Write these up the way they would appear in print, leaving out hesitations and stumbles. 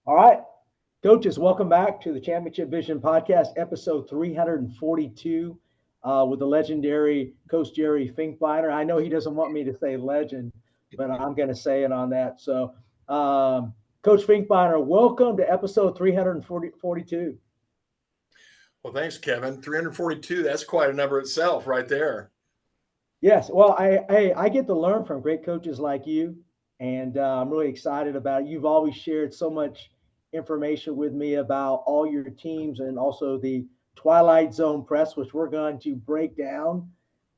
All right, coaches, welcome back to the Championship Vision Podcast, episode 342, with the legendary Coach Jerry Finkbeiner. I know he doesn't want me to say legend, but I'm going to say it on that. So, Coach Finkbeiner, welcome to episode 342. Well, thanks, Kevin. 342, that's quite a number itself right there. Yes, well, I get to learn from great coaches like you, and I'm really excited about it. You've always shared so much information with me about all your teams and also the Twilight Zone press, which we're going to break down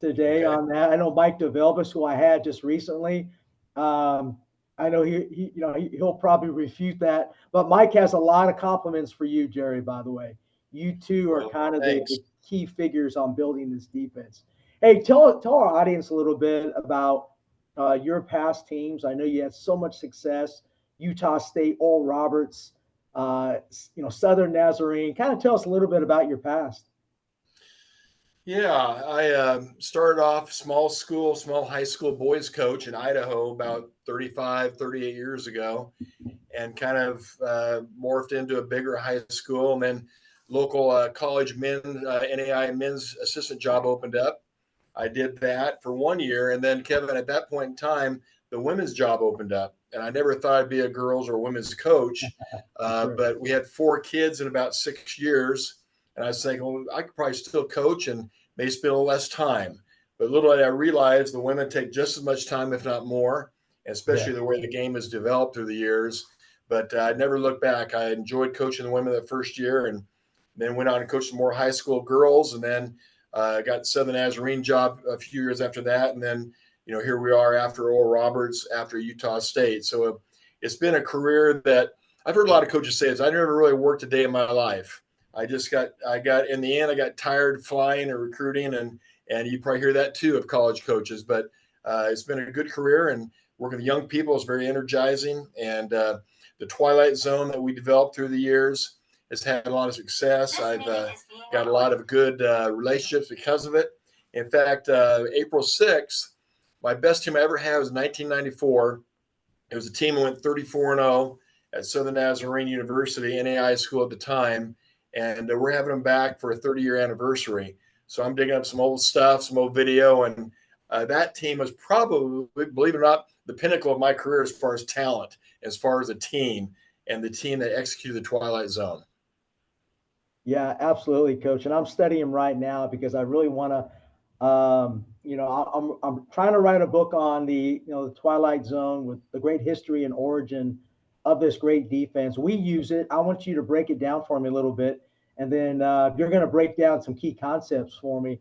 today Okay. on that. I know Mike DeVelvis, who I had just recently. Um, I know he'll probably refute that, but Mike has a lot of compliments for you, Jerry. By the way, you two are Well, kind of the thanks. key figures on building this defense. Hey, tell our audience a little bit about your past teams. I know you had so much success. Utah State, Oral Roberts, Southern Nazarene. Kind of tell us a little bit about your past. Yeah, I started off small school, small high school boys coach in Idaho about 35, 38 years ago, and kind of morphed into a bigger high school. And then local college NAI men's assistant job opened up. I did that for 1 year. And then, Kevin, at that point in time, the women's job opened up. And I never thought I'd be a girls or women's coach. Sure. But we had 4 kids in about 6 years. And I was thinking, well, I could probably still coach and may spend a little less time. But little did I realize the women take just as much time, if not more, especially Yes. the way the game has developed through the years. But I never looked back. I enjoyed coaching the women the first year and then went on and coached some more high school girls. And then got Southern Nazarene job a few years after that. And then, here we are after Oral Roberts, after Utah State. So it's been a career that I've heard a lot of coaches say is I never really worked a day in my life. In the end, I got tired flying and recruiting, and you probably hear that too of college coaches. But it's been a good career, and working with young people is very energizing. And the Twilight Zone that we developed through the years has had a lot of success. I've got a lot of good relationships because of it. In fact, April 6th, my best team I ever had was 1994. It was a team that went 34-0 at Southern Nazarene University, NAI school at the time, and we're having them back for a 30-year anniversary. So I'm digging up some old stuff, some old video, and that team was probably, believe it or not, the pinnacle of my career as far as talent, as far as a team, and the team that executed the Twilight Zone. Yeah, absolutely, Coach. And I'm studying right now because I really want to, I'm trying to write a book on the Twilight Zone with the great history and origin of this great defense. We use it. I want you to break it down for me a little bit, and then you're going to break down some key concepts for me.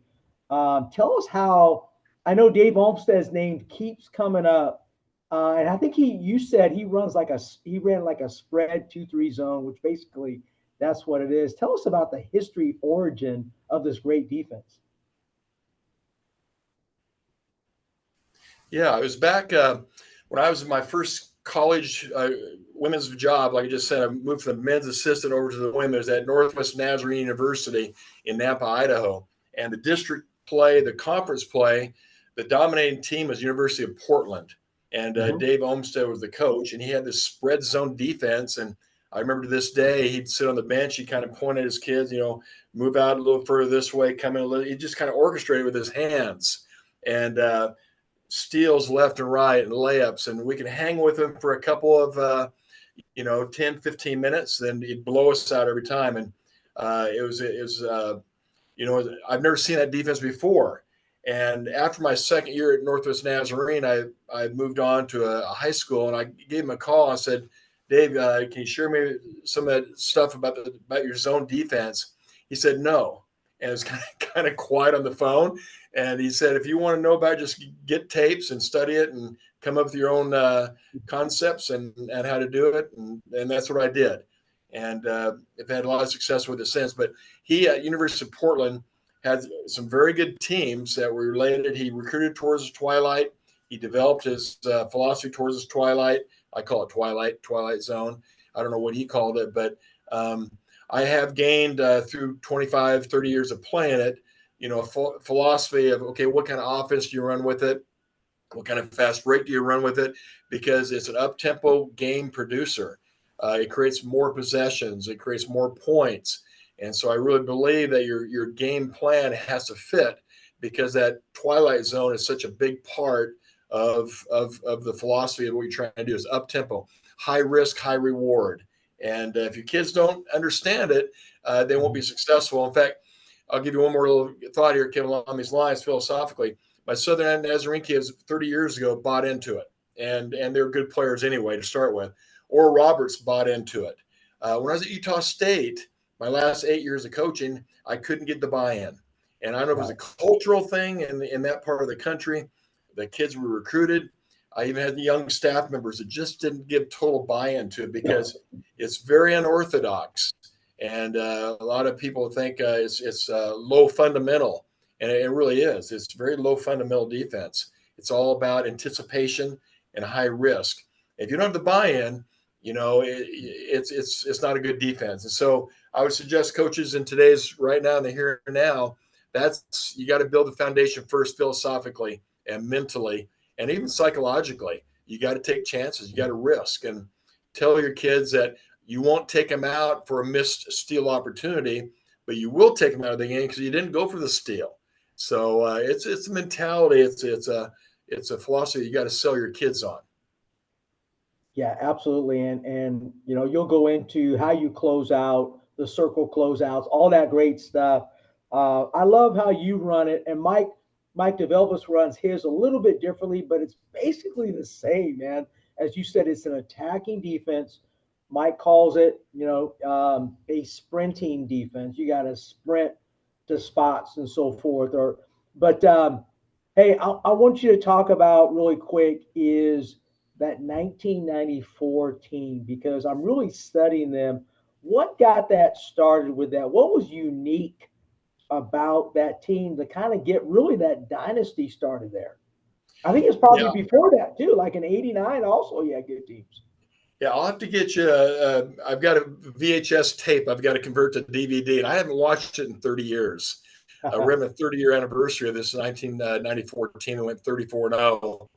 Tell us how. I know Dave Olmsted's name keeps coming up, and I think you said he ran like a spread 2-3 zone, which basically that's what it is. Tell us about the history origin of this great defense. Yeah, it was back when I was in my first college women's job. Like I just said, I moved from the men's assistant over to the women's at Northwest Nazarene University in Nampa, Idaho. And the district play, the conference play, the dominating team was University of Portland. And Mm-hmm. Dave Olmsted was the coach, and he had this spread zone defense. And I remember to this day, he'd sit on the bench, he kind of pointed at his kids, move out a little further this way, come in a little. He just kind of orchestrated with his hands. And steals left and right and layups, and we can hang with him for a couple of 10 15 minutes, then he'd blow us out every time. And it was I've never seen that defense before. And after my second year at Northwest Nazarene, I moved on to a high school, and I gave him a call. I said, Dave, can you share me some of that stuff about your zone defense? He said no, and it was kind of quiet on the phone. And he said, if you want to know about it, just get tapes and study it and come up with your own concepts and how to do it. And that's what I did. And I've had a lot of success with it since. But he at University of Portland had some very good teams that were related. He recruited towards the Twilight. He developed his philosophy towards his Twilight. I call it Twilight Zone. I don't know what he called it, but I have gained through 25, 30 years of playing it, a philosophy of, okay, what kind of offense do you run with it? What kind of fast break do you run with it? Because it's an up-tempo game producer. It creates more possessions. It creates more points. And so I really believe that your game plan has to fit, because that twilight zone is such a big part of the philosophy of what you're trying to do is up tempo, high risk, high reward. And if your kids don't understand it, they won't be successful. In fact, I'll give you one more little thought here, Kevin, along these lines philosophically. My Southern Nazarene kids 30 years ago bought into it, and they're good players anyway to start with. Or Roberts bought into it. When I was at Utah State, my last 8 years of coaching, I couldn't get the buy-in. And I don't know if it was a cultural thing in that part of the country. The kids were recruited. I even had young staff members that just didn't give total buy-in to it because it's very unorthodox. And a lot of people think it's low fundamental, and it really is. It's very low fundamental defense. It's all about anticipation and high risk. If you don't have the buy-in, it's not a good defense. And so I would suggest coaches in today's right now, in the here and now, you got to build the foundation first philosophically and mentally and even psychologically. You got to take chances. You got to risk and tell your kids that you won't take them out for a missed steal opportunity, but you will take them out of the game because you didn't go for the steal. So it's a mentality. It's a philosophy you got to sell your kids on. Yeah, absolutely. And you'll go into how you close out, the circle closeouts, all that great stuff. I love how you run it. And Mike DeVelvis runs his a little bit differently, but it's basically the same, man. As you said, it's an attacking defense. Mike calls it, a sprinting defense. You got to sprint to spots and so forth. But hey, I want you to talk about really quick is that 1994 team, because I'm really studying them. What got that started with that? What was unique about that team to kind of get really that dynasty started there? I think it's probably before that too, like in '89 also you had good teams. Yeah, I'll have to get you. I've got a VHS tape. I've got to convert to DVD, and I haven't watched it in 30 years. We're having a 30-year anniversary of this 1994 team that went 34-0.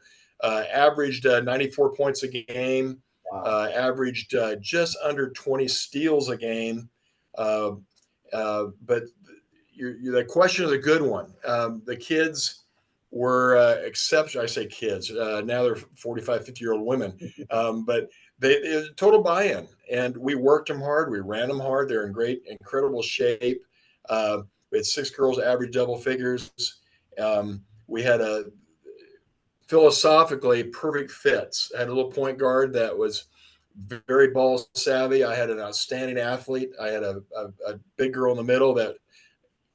Averaged 94 points a game. Wow. Averaged just under 20 steals a game. But the question is a good one. The kids were exceptional. I say kids. Now they're 45, 50-year-old women. But they total buy-in, and we worked them hard. We ran them hard. They're in incredible shape. We had 6 girls average double figures. We had philosophically perfect fits. I had a little point guard that was very ball savvy. I had an outstanding athlete. I had a big girl in the middle that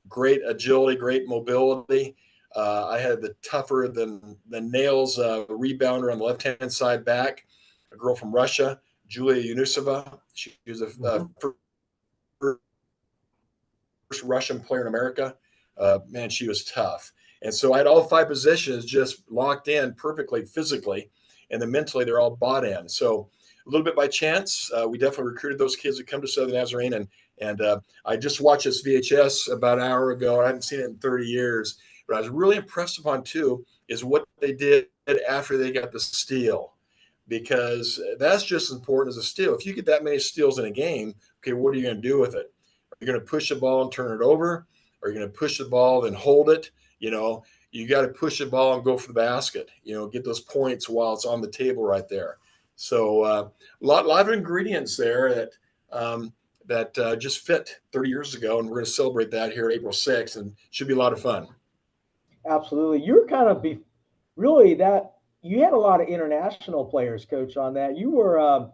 great agility, great mobility. I had the tougher than nails rebounder on the left-hand side back, a girl from Russia, Julia Yunusova. She was a first Russian player in America. Man, she was tough. And so I had all 5 positions just locked in perfectly physically, and then mentally they're all bought in. So a little bit by chance, we definitely recruited those kids that come to Southern Nazarene. And I just watched this VHS about an hour ago. I haven't seen it in 30 years. But I was really impressed upon, too, is what they did after they got the steal, because that's just as important as a steal. If you get that many steals in a game, okay, what are you going to do with it? Are you going to push the ball and turn it over? Are you going to push the ball and hold it? You got to push the ball and go for the basket, get those points while it's on the table right there. So a lot of ingredients there that just fit 30 years ago. And we're going to celebrate that here April 6th, and it should be a lot of fun. Absolutely. You're kind of really that you had a lot of international players, Coach, on that. You were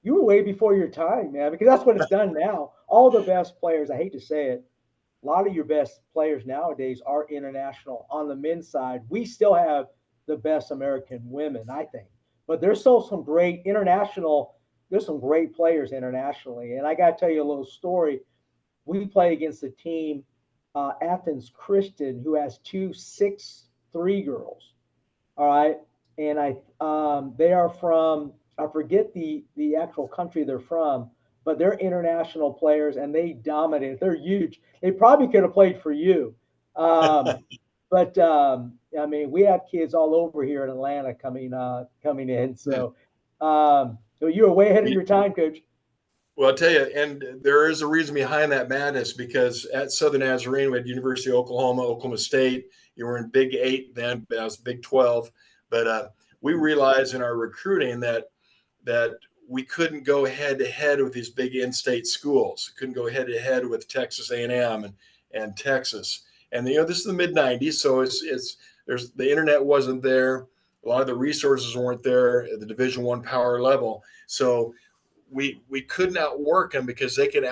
way before your time, man, because that's what it's done now. All the best players, I hate to say it, a lot of your best players nowadays are international. On the men's side, we still have the best American women, I think. But there's still some great there's some great players internationally. And I got to tell you a little story. We play against a team, Athens Christian, who has 2 6'3" girls. All right. And they are from, I forget the actual country they're from, but they're international players and they dominate. They're huge. They probably could have played for you. But I mean, we have kids all over here in Atlanta coming in. So So you were way ahead of your time, Coach. Well, I'll tell you, and there is a reason behind that madness, because at Southern Nazarene, we had University of Oklahoma, Oklahoma State. You were in Big 8 then, but I was Big 12. But we realized in our recruiting that we couldn't go head to head with these big in-state schools. We couldn't go head to head with Texas A&M and Texas. And this is the mid '90s, so there's the internet wasn't there. A lot of the resources weren't there at the Division I power level. So we couldn't outwork them because they could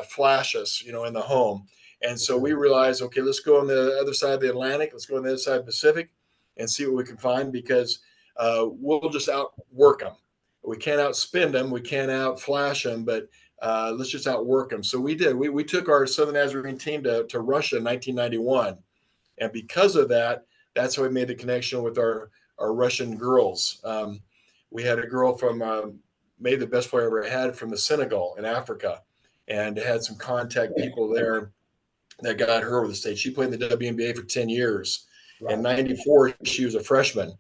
flash us, in the home. And so we realized, okay, let's go on the other side of the Atlantic. Let's go on the other side of the Pacific and see what we can find, because we'll just outwork them. We can't outspin them. We can't outflash them, but let's just outwork them. So we did. We took our Southern Nazarene team to Russia in 1991. And because of that, that's how we made the connection with our Russian girls. We had a girl from maybe the best player I ever had from the Senegal in Africa, and had some contact people there that got her over the state. She played in the WNBA for 10 years. Right. In 94, she was a freshman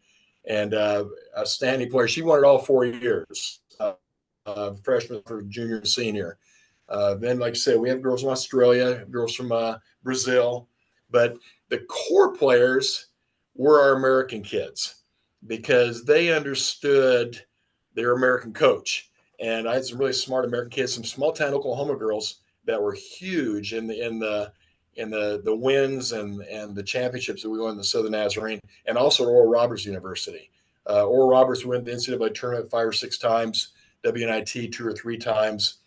and a standing player. She won it all 4 years, freshman for junior and senior. Then, like I said, we have girls from Australia, girls from Brazil, but the core players were our American kids, because they understood their American coach. And I had some really smart American kids, some small town Oklahoma girls that were huge in the wins and the championships that we won in the Southern Nazarene, and also Oral Roberts University. Oral Roberts went the NCAA tournament 5 or 6 times, WNIT 2 or 3 times,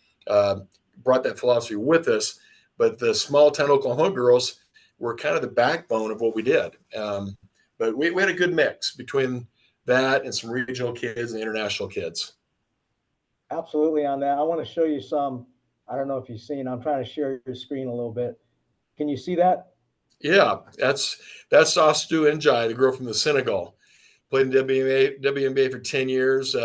brought that philosophy with us. But the small town Oklahoma girls were kind of the backbone of what we did. But we had a good mix between that and some regional kids and international kids. Absolutely on that. I want to show you some. I don't know if you've seen. I'm trying to share your screen a little bit. Can you see that? Yeah, that's Astu Njai, the girl from the Senegal. Played in WNBA for 10 years.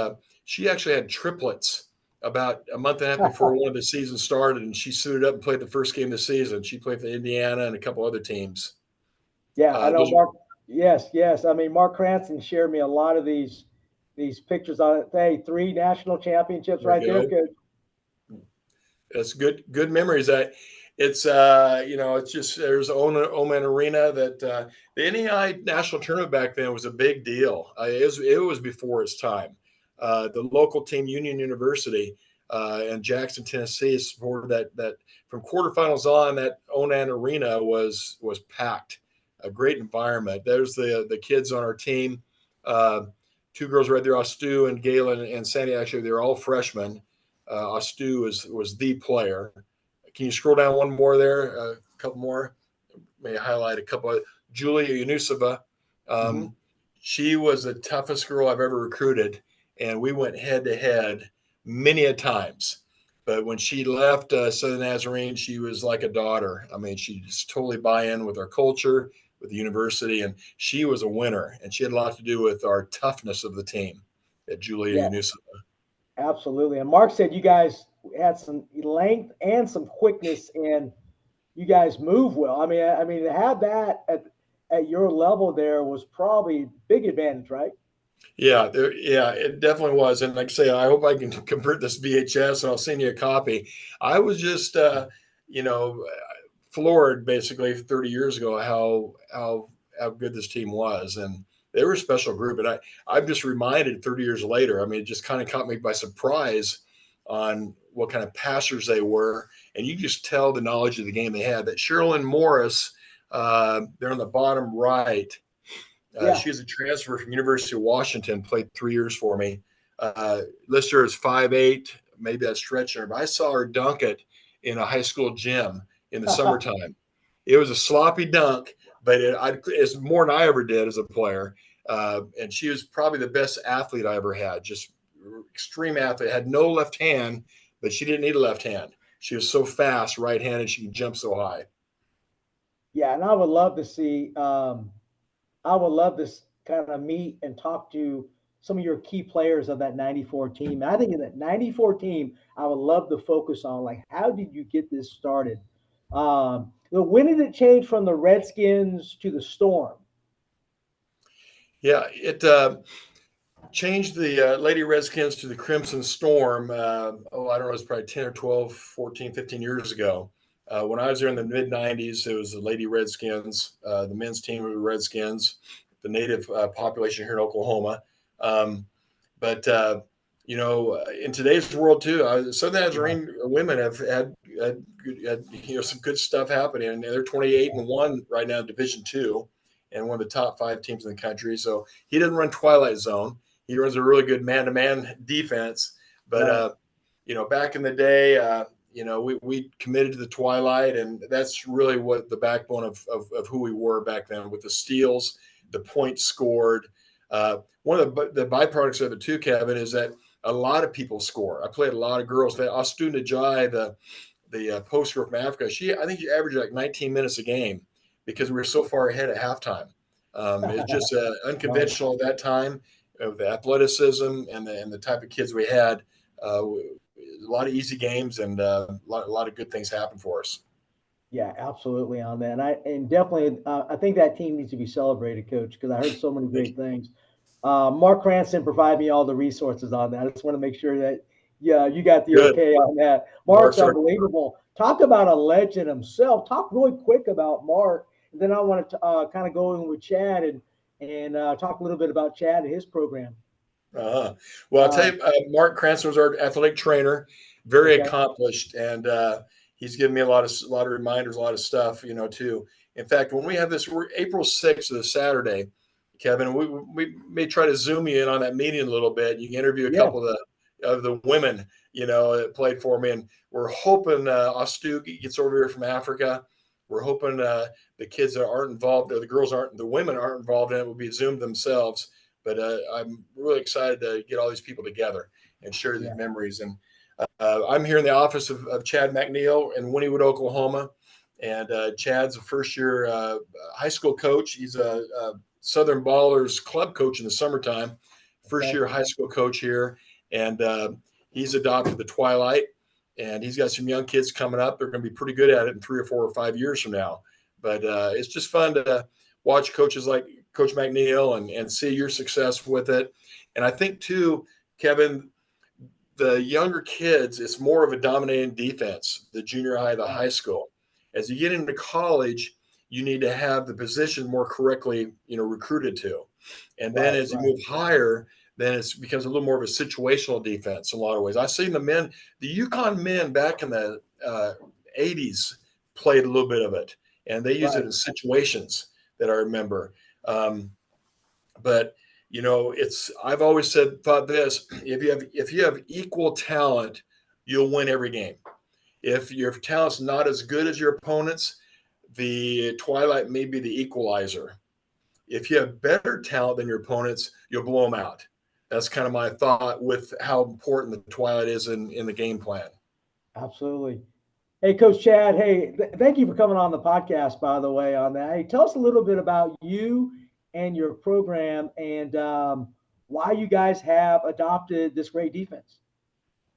She actually had triplets about a month and a half before one of the season started, and she suited up and played the first game of the season. She played for Indiana and a couple other teams. Yeah, I know, Mark. Yes. I mean, Mark Cranston shared me a lot of these pictures on it. Hey, 3 national championships right there. Good. That's good memories. It's just there's Oman Arena that the NAI national tournament back then was a big deal. It was before its time. The local team, Union University, in Jackson, Tennessee, supported that from quarterfinals on. That Onan Arena was packed. A great environment. There's the kids on our team. 2 girls right there, Astu and Galen and Sandy. Actually, they're all freshmen. Astu was the player. Can you scroll down one more there? A couple more. May I highlight a couple. Julia Yunusova. She was the toughest girl I've ever recruited, and we went head to head many a times. But when she left Southern Nazarene, she was like a daughter. I mean, she just totally buy in with our culture, with the university, and she was a winner. And she had a lot to do with our toughness of the team at Julia Yunusova. Absolutely. And Mark said you guys had some length and some quickness, and you guys move well. I mean, to have that at your level there was probably a big advantage, right? Yeah, it definitely was. And like I say, I hope I can convert this VHS and I'll send you a copy. I was just, floored basically 30 years ago how good this team was. And they were a special group. And I'm just reminded 30 years later, I mean, it just kind of caught me by surprise on what kind of passers they were. And you just tell the knowledge of the game they had. That Sherilyn Morris, they're on the bottom right. She was a transfer from University of Washington, played 3 years for me. Lister is 5'8", maybe that's stretching her, but I saw her dunk it in a high school gym in the summertime. It was a sloppy dunk, but it's more than I ever did as a player. And she was probably the best athlete I ever had, just extreme athlete. Had no left hand, but she didn't need a left hand. She was so fast, right-handed, she could jump so high. Yeah, and I would love to see I would love to kind of meet and talk to some of your key players of that 94 team. I think in that 94 team, I would love to focus on, like, how did you get this started? When did it change from the Redskins to the Storm? Yeah, changed the Lady Redskins to the Crimson Storm. I don't know, it was probably 10 or 12, 14, 15 years ago. When I was there in the mid 90s, it was the Lady Redskins, the men's team of the Redskins, the native population here in Oklahoma. But in today's world too, Southern Nazarene women have had some good stuff happening, and they're 28-1 right now in Division II, and one of the top 5 teams in the country. So he doesn't run Twilight Zone. He runs a really good man-to-man defense. But back in the day, we committed to the Twilight, and that's really what the backbone of who we were back then, with the steals, the points scored. One of the byproducts of it too, Kevin, is that a lot of people score. I played a lot of girls. Astu Najai, the post girl from Africa, I think she averaged like 19 minutes a game because we were so far ahead at halftime. It's just unconventional at that time, of the athleticism and the type of kids we had. A lot of easy games, and a lot of good things happen for us. Yeah, absolutely on that. And definitely, I think that team needs to be celebrated, Coach, because I heard so many great things. Mark Cranston provided me all the resources on that. I just want to make sure that you got the Good. okay on that. Mark's unbelievable. Talk about a legend himself. Talk really quick about Mark, and then I want to kind of go in with Chad and talk a little bit about Chad and his program. Well, I'll tell you, Mark Cranston was our athletic trainer, very accomplished, and he's given me a lot of reminders, a lot of stuff, too. In fact, when we have this, we're April 6th, this Saturday, Kevin, we may try to zoom you in on that meeting a little bit. You can interview a couple of the women, that played for me, and we're hoping Astu gets over here from Africa. We're hoping the kids that aren't involved, or the women aren't involved in it, will be Zoomed themselves. But I'm really excited to get all these people together and share these memories. And I'm here in the office of Chad McNeil in Wynnewood, Oklahoma. And Chad's a first-year high school coach. He's a Southern Ballers club coach in the summertime, first-year high school coach here. And he's adopted the Twilight. And he's got some young kids coming up. They're going to be pretty good at it in 3 or 4 or 5 years from now. But it's just fun to watch coaches like Coach McNeil and see your success with it. And I think too, Kevin, the younger kids, it's more of a dominating defense, the junior high, the high school. As you get into college, you need to have the position more correctly, recruited to. And then as you move higher, then it becomes a little more of a situational defense in a lot of ways. I've seen the UConn men back in the 80s played a little bit of it, and they use it in situations that I remember. But I've always thought this: if you have equal talent, you'll win every game. If your talent's not as good as your opponents, the Twilight may be the equalizer. If you have better talent than your opponents, you'll blow them out. That's kind of my thought with how important the Twilight is in the game plan. Absolutely. Hey, Coach Chad. Hey, thank you for coming on the podcast, by the way, on that. Hey, tell us a little bit about you and your program, and why you guys have adopted this great defense.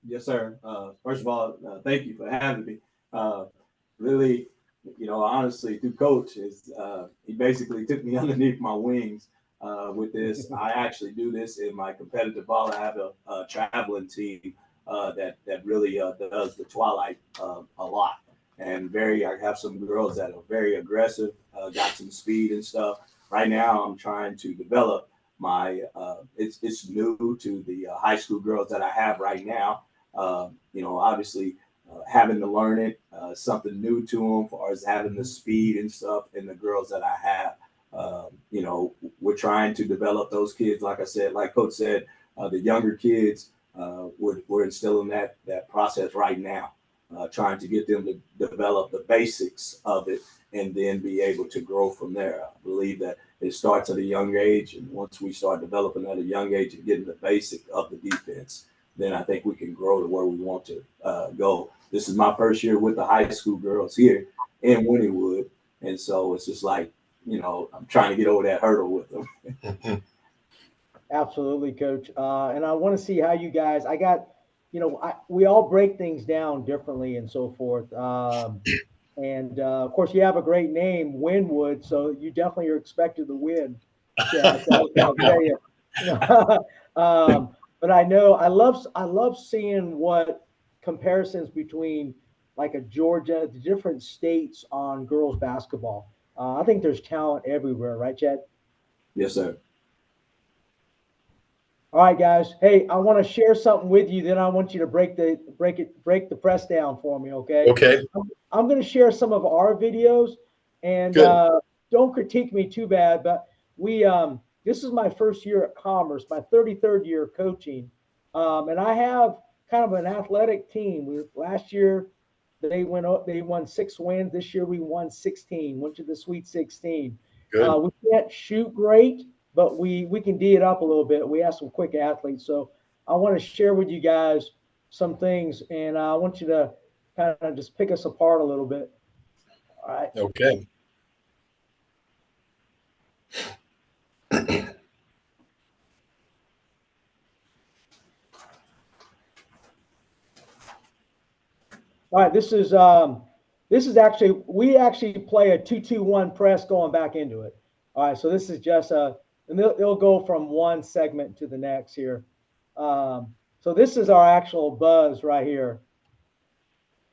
Yes, sir. First of all, thank you for having me. Really, honestly, through Coach, he basically took me underneath my wings with this. I actually do this in my competitive ball. I have a traveling team that really does the Twilight a lot. And I have some girls that are very aggressive, got some speed and stuff. Right now, I'm trying to develop my, it's new to the high school girls that I have right now. Obviously having to learn it, something new to them, as far as having the speed and stuff, and the girls that I have. We're trying to develop those kids. Like I said, like Coach said, the younger kids, we're instilling that process right now, trying to get them to develop the basics of it and then be able to grow from there. I believe that it starts at a young age, and once we start developing at a young age and getting the basic of the defense, then I think we can grow to where we want to go. This is my first year with the high school girls here in Wynnewood, and so it's just like, I'm trying to get over that hurdle with them. Absolutely, Coach. And I want to see how you guys, we all break things down differently and so forth. And of course, you have a great name, Wynnewood, so you definitely are expected to win. Yeah, so I'll tell you. But I know I love seeing what comparisons between like a Georgia, the different states on girls basketball. I think there's talent everywhere, right, Chad? Yes, sir. All right, guys. Hey, I want to share something with you. Then I want you to break the press down for me. Okay. Okay, I'm going to share some of our videos, and good. don't critique me too bad. But this is my first year at Commerce, my 33rd year coaching, and I have kind of an athletic team. Last year they won 6 wins. This year we won 16. Went to the Sweet 16. Good. We can't shoot great, but we can D it up a little bit. We have some quick athletes, so I want to share with you guys some things, and I want you to kind of just pick us apart a little bit. All right. Okay. All right. This is actually we actually play a 2-2-1 press going back into it. All right. So this is just and it'll go from one segment to the next here. So this is our actual buzz right here.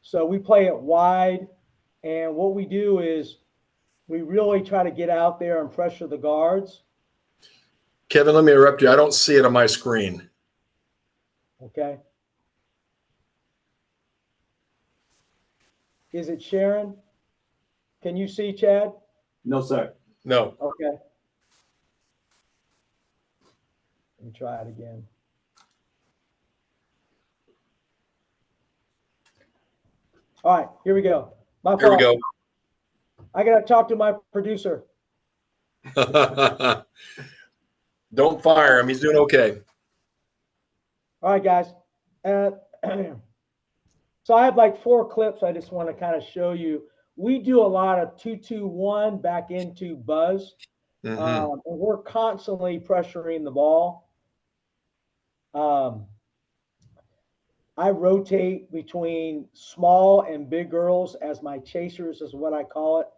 So we play it wide, and what we do is we really try to get out there and pressure the guards. Kevin, let me interrupt you. I don't see it on my screen. Okay. Is it Sharon? Can you see, Chad? No, sir. No. Okay. Let me try it again. All right, here we go. My Here we fault. go. I got to talk to my producer. Don't fire him. He's doing okay. All right, guys. So I have like 4 clips I just want to kind of show you. We do a lot of 2-2-1 back into buzz, and we're constantly pressuring the ball. I rotate between small and big girls as my chasers, is what I call it.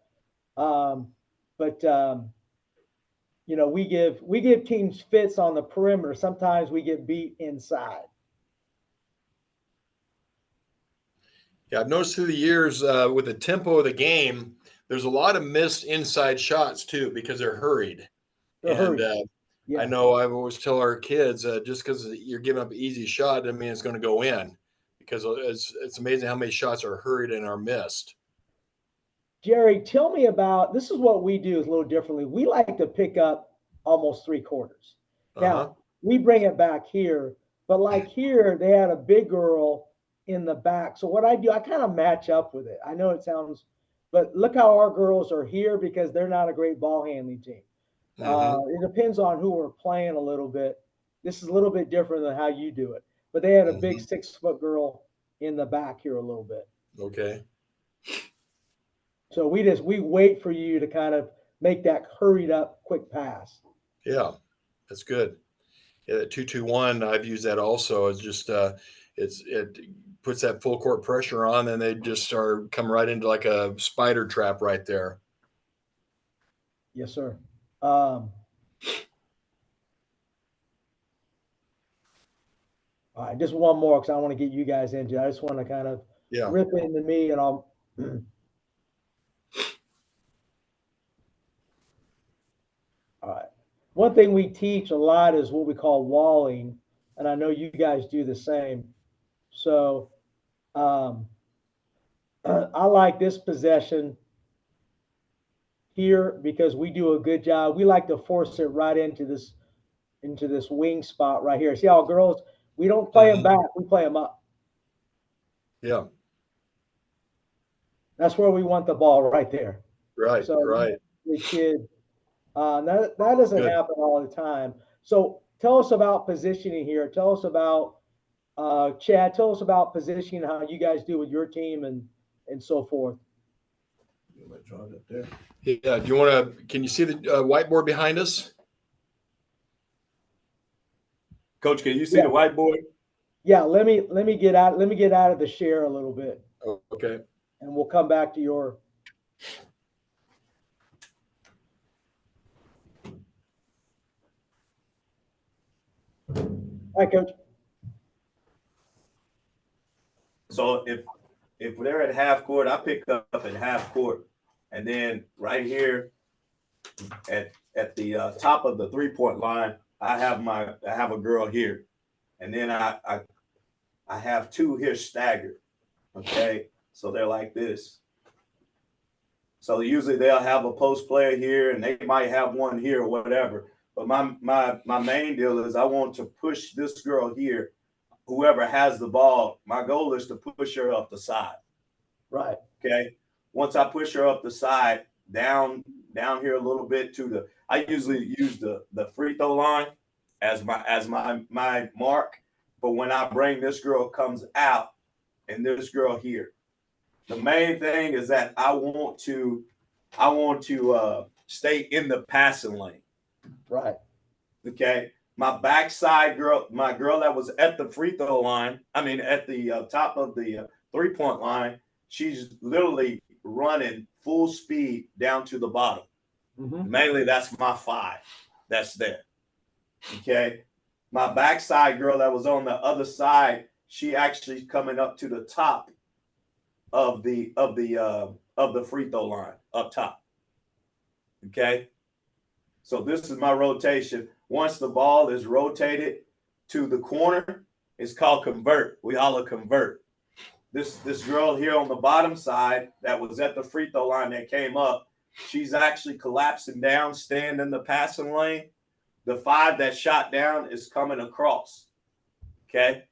You know, we give teams fits on the perimeter. Sometimes we get beat inside. Yeah, I've noticed through the years with the tempo of the game, there's a lot of missed inside shots too because they're hurried. They're And hurried. Yeah. I know I always tell our kids just because you're giving up an easy shot doesn't mean it's going to go in, because it's amazing how many shots are hurried and are missed. Jerry, tell me about this. Is what we do is a little differently. We like to pick up almost 3/4. Now we bring it back here, but like here they had a big girl in the back. So what I do, I kind of match up with it. I know it sounds, but look how our girls are here because they're not a great ball handling team. It depends on who we're playing a little bit. This is a little bit different than how you do it, but they had a big 6-foot girl in the back here a little bit. Okay. So we wait for you to kind of make that hurried up quick pass. Yeah, that's good. Yeah, that 2-2-1, I've used that also. It's just it puts that full court pressure on, and they just come right into like a spider trap right there. Yes, sir. All right, just one more because I want to get you guys into it. I just want to kind of rip into me, and I'll. All right. One thing we teach a lot is what we call walling, and I know you guys do the same. So I like this possession here because we do a good job. We like to force it right into this wing spot right here. See how girls, we don't play them back, we play them up. Yeah. That's where we want the ball right there. Right, so right. The kid, that doesn't happen all the time. So tell us about positioning here. Tell us about, Chad, tell us about positioning, how you guys do with your team and so forth. Yeah, do you want to, can you see the whiteboard behind us? Coach, can you see the whiteboard? Yeah, let me get out of the share a little bit. Okay. And we'll come back to your. All right, Coach. So if they're at half court, I pick up at half court, and then right here at the top of the 3-point line, I have a girl here, and then I have two here staggered. Okay, so they're like this. So usually they'll have a post player here, and they might have one here or whatever. But my main deal is I want to push this girl here. Whoever has the ball, my goal is to push her up the side. Right. Okay. Once I push her up the side, down here a little bit to the, I usually use the free throw line as my mark. But when I bring this girl comes out and this girl here, the main thing is that I want to stay in the passing lane. Right. Okay. My backside girl, my girl that was at the free throw line, at the top of the 3-point line, she's literally running full speed down to the bottom. Mm-hmm. Mainly that's my 5 that's there. Okay. My backside girl that was on the other side, she actually coming up to the top of the free throw line up top. Okay. So this is my rotation. Once the ball is rotated to the corner, it's called convert. We all convert. This girl here on the bottom side that was at the free throw line that came up, she's actually collapsing down, staying in the passing lane. The 5 that shot down is coming across. Okay.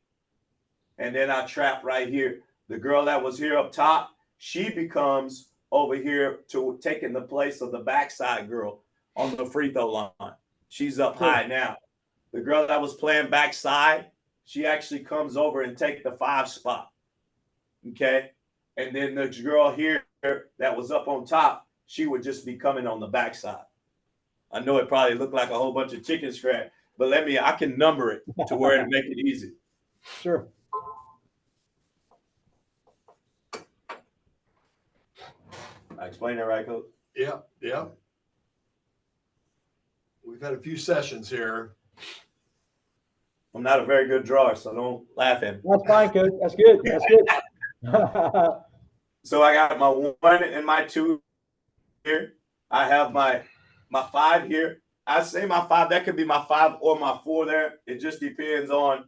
And then I trap right here. The girl that was here up top, she becomes over here to taking the place of the backside girl on the free throw line. She's up high now. The girl that was playing backside, she actually comes over and take the 5 spot. Okay. And then the girl here that was up on top, she would just be coming on the backside. I know it probably looked like a whole bunch of chicken scratch, but I can number it to where it make it easy. Sure. I explained it right, Coach? Yeah, yeah. We've had a few sessions here. I'm not a very good drawer, so don't laugh at me. That's fine, Coach. That's good. That's good. So I got my 1 and my 2 here. I have my 5 here. I say my 5, that could be my 5 or my 4 there. It just depends on,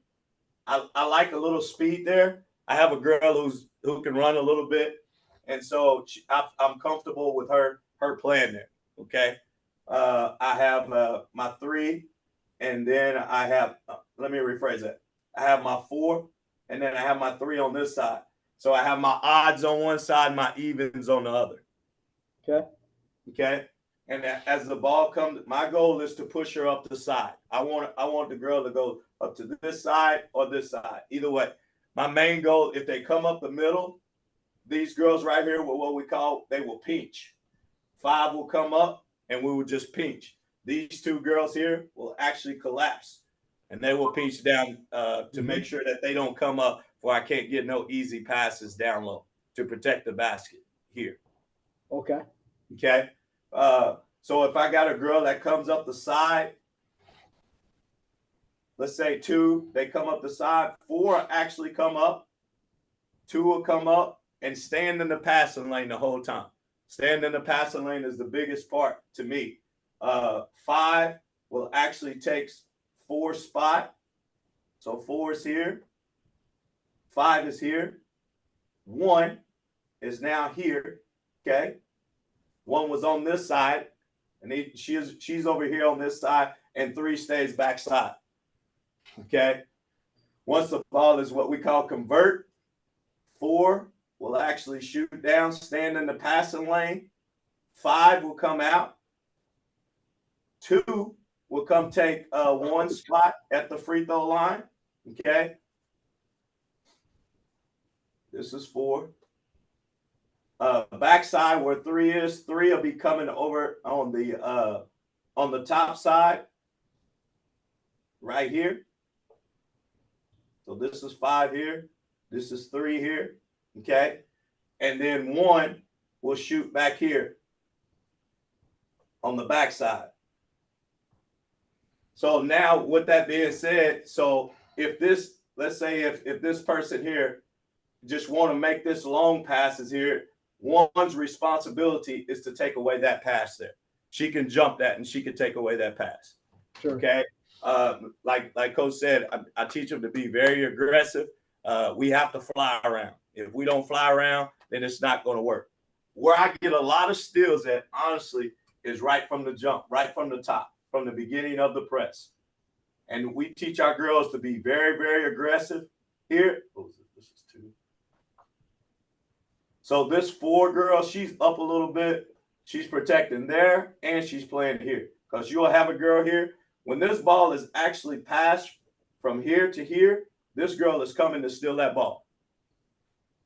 I like a little speed there. I have a girl who can run a little bit. And so I'm comfortable with her playing there. Okay. I have my 3, and then I have, let me rephrase that. I have my 4, and then I have my 3 on this side. So I have my odds on one side, my evens on the other. Okay. Okay. And as the ball comes, my goal is to push her up the side. I want the girl to go up to this side or this side. Either way. My main goal, if they come up the middle, these girls right here will what we call, they will pinch. 5 will come up and we will just pinch. These 2 girls here will actually collapse and they will pinch down to make sure that they don't come up where I can't get no easy passes down low to protect the basket here. Okay. Okay. So if I got a girl that comes up the side, let's say 2, they come up the side, 4 actually come up, 2 will come up and stand in the passing lane the whole time. Stand in the passing lane is the biggest part to me. 5 will actually take 4 spot. So 4 is here. 5 is here. 1 is now here. Okay. 1 was on this side, and she's over here on this side, and 3 stays backside. Okay. Once the ball is what we call convert, 4 will actually shoot down, stand in the passing lane. 5 will come out. 2 will come take 1 spot at the free throw line. Okay. This is 4. Backside where 3 is, 3 will be coming over on the top side right here. So this is 5 here. This is 3 here. Okay. And then 1 will shoot back here on the backside. So now with that being said, so if this, let's say if this person here just want to make this long passes here, one's responsibility is to take away that pass there. She can jump that and she can take away that pass. Sure. Okay. Like Coach said, I teach them to be very aggressive. We have to fly around. If we don't fly around, then it's not going to work. Where I get a lot of steals at, honestly, is right from the jump, right from the top, from the beginning of the press. And we teach our girls to be very, very aggressive here. This is 2. So this 4 girl, she's up a little bit. She's protecting there, and she's playing here. Because you'll have a girl here. When this ball is actually passed from here to here, this girl is coming to steal that ball.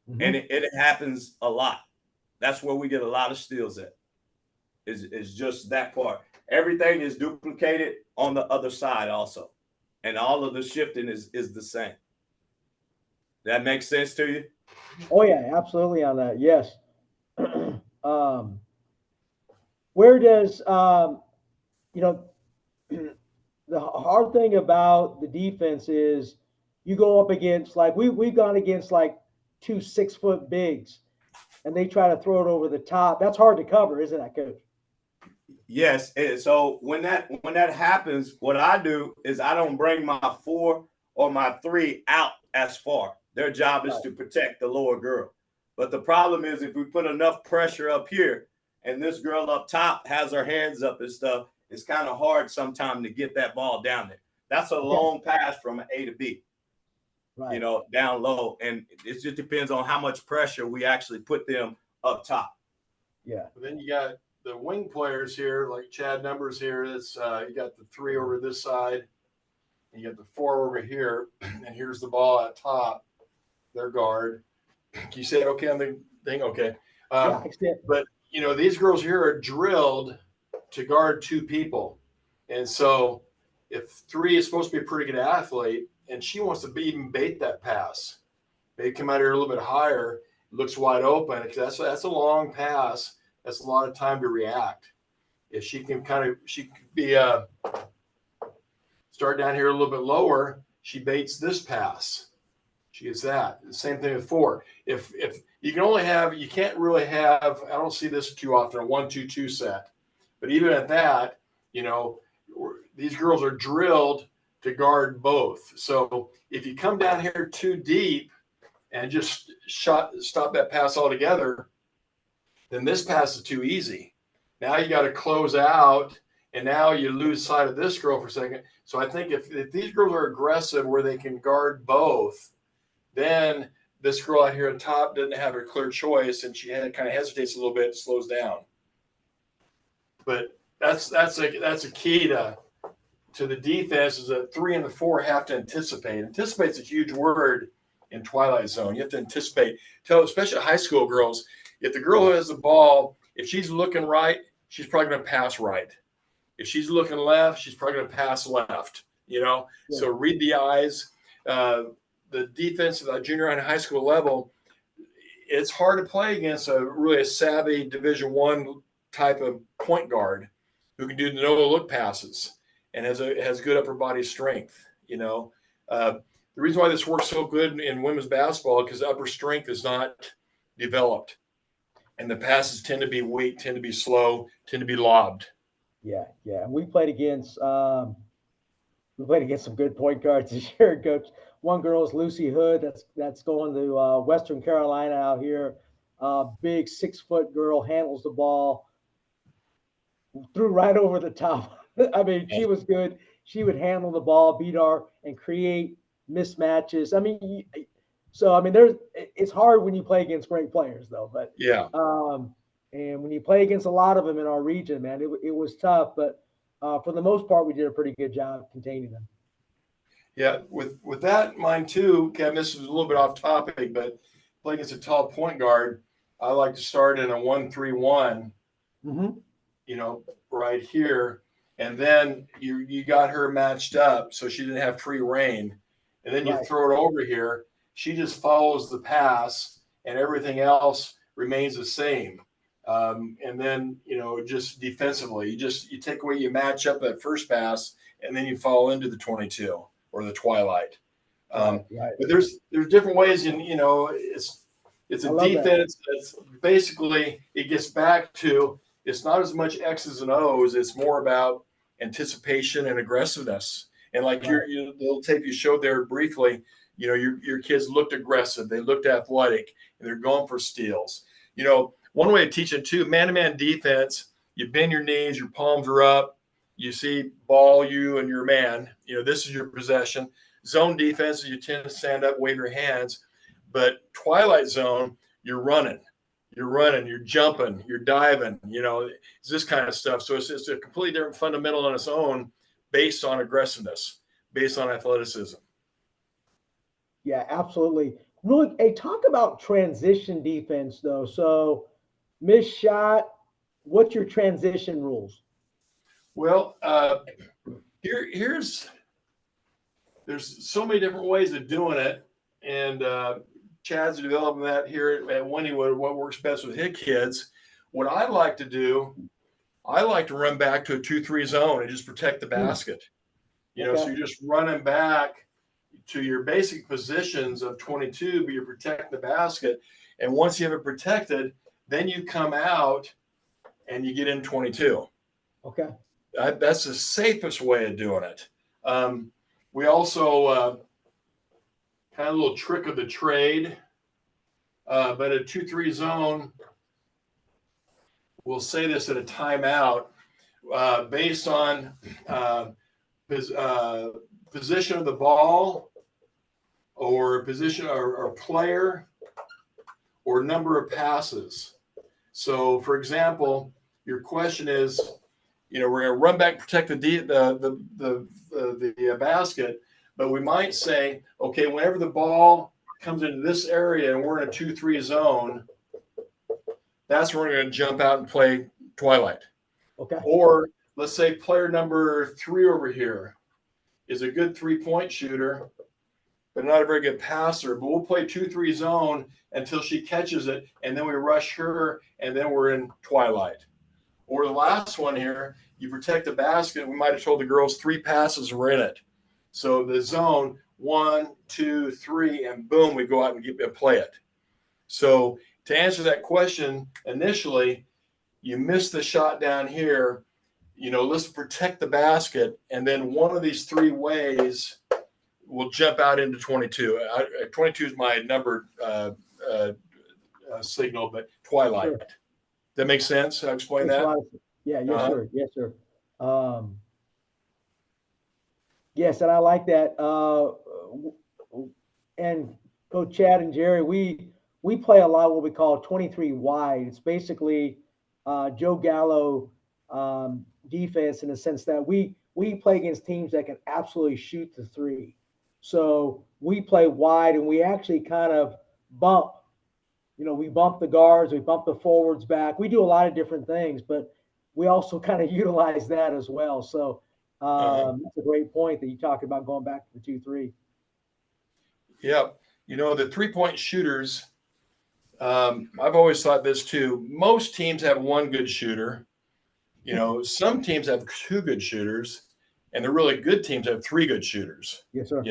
Mm-hmm. And it happens a lot. That's where we get a lot of steals at. Is just that part. Everything is duplicated on the other side also. And all of the shifting is the same. That makes sense to you? Oh, yeah, absolutely on that. Yes. Where does, the hard thing about the defense is you go up against, like, we've gone against like 2 6-foot bigs, and they try to throw it over the top. That's hard to cover, isn't that, Coach? Yes. So when that happens, what I do is I don't bring my 4 or my 3 out as far. Their job is to protect the lower girl. But the problem is if we put enough pressure up here and this girl up top has her hands up and stuff, it's kind of hard sometimes to get that ball down there. That's a long pass from A to B, right, down low. And it just depends on how much pressure we actually put them up top. Yeah. But then you got the wing players here, like Chad Numbers here. That's you got the 3 over this side, and you got the 4 over here, and here's the ball at top. Their guard. You say it okay on the thing? Okay. Yeah, but these girls here are drilled to guard 2 people, and so if 3 is supposed to be a pretty good athlete, and she wants to even bait that pass, they come out here a little bit higher, looks wide open. That's a long pass. That's a lot of time to react. If she can she could be start down here a little bit lower, she baits this pass. She gets that. The same thing with 4. If you can only have, you can't really have, I don't see this too often, a 1-2-2 set. But even at that, these girls are drilled to guard both. So if you come down here too deep and just stop that pass altogether, then this pass is too easy. Now you got to close out, and now you lose sight of this girl for a second. So I think if these girls are aggressive where they can guard both, then this girl out here at top doesn't have a clear choice, and she kind of hesitates a little bit, slows down. But that's a key to the defense, is that 3 and the 4 have to anticipate. Anticipate's a huge word in Twilight Zone. You have to anticipate. Especially high school girls, if the girl who has the ball, if she's looking right, she's probably going to pass right. If she's looking left, she's probably going to pass left. Yeah. So read the eyes. The defense at the junior and high school level, it's hard to play against a savvy Division I type of point guard who can do no look passes and has good upper body strength. The reason why this works so good in women's basketball because upper strength is not developed, and the passes tend to be weak, tend to be slow, tend to be lobbed. Yeah. And we played against some good point guards this year, Coach. One girl is Lucy Hood. That's going to Western Carolina out here. Big 6-foot girl, handles the ball, threw right over the top. I mean, she was good. She would handle the ball, beat our, and create mismatches. I mean, it's hard when you play against great players, though. But yeah. And when you play against a lot of them in our region, man, it was tough. But for the most part, we did a pretty good job containing them. Yeah, with that in mind too, Kevin, this is a little bit off topic, but playing against a tall point guard, I like to start in a 1-3-1, right here. And then you got her matched up so she didn't have free reign. And then you throw it over here. She just follows the pass and everything else remains the same. And then, just defensively, you take away, you match up that first pass, and then you fall into the 22 or the Twilight. Right. But there's different ways, and it's a defense that's basically, it gets back to, it's not as much X's and O's. It's more about anticipation and aggressiveness. And like Right. your little tape you showed there briefly, your kids looked aggressive, they looked athletic, and they're going for steals. One way of teaching too, man-to-man defense, you bend your knees, your palms are up, you see ball, you and your man, this is your possession. Zone defense, you tend to stand up, wave your hands. But Twilight Zone, you're running, you're jumping, you're diving, it's this kind of stuff. So it's a completely different fundamental on its own, based on aggressiveness, based on athleticism. Yeah, absolutely. Really, hey, talk about transition defense though. So, missed shot, what's your transition rules? Well, there's so many different ways of doing it, and Chad's developing that here at Wynnewood, what works best with his kids. What I like to do, I like to run back to a 2-3 zone and just protect the basket. So you're just running back to your basic positions of 22, but you're protecting the basket. And once you have it protected, then you come out and you get in 22. Okay. That's the safest way of doing it. We also kind of a little trick of the trade, but a 2-3 zone, we'll say this at a timeout, based on position of the ball, or position or player, or number of passes. So, for example, your question is, we're going to run back, protect the basket, but we might say, okay, whenever the ball comes into this area and we're in a 2-3 zone, that's when we're going to jump out and play Twilight. Okay. Or let's say player number 3 over here is a good 3-point shooter, but not a very good passer. But we'll play 2-3 zone until she catches it, and then we rush her, and then we're in Twilight. Or the last one here, you protect the basket. We might have told the girls 3 passes were in it. So the zone, 1, 2, 3, and boom, we go out and play it. So to answer that question, initially, you miss the shot down here. Let's protect the basket, and then one of these 3 ways will jump out into 22. 22 is my numbered signal, but Twilight. Sure. That makes sense? I explained that? Yeah, yes, sir. Yes, sir. Yes, and I like that. And Coach Chad and Jerry, we play a lot what we call 23 wide. It's basically Joe Gallo defense, in the sense that we play against teams that can absolutely shoot the 3. So we play wide, and we actually kind of bump. We bump the guards, we bump the forwards back. We do a lot of different things, but we also kind of utilize that as well. So that's a great point that you talked about, going back to the 2-3. Yeah. The 3-point shooters, I've always thought this too. Most teams have 1 good shooter. Some teams have 2 good shooters, and the really good teams have 3 good shooters. Yes, sir.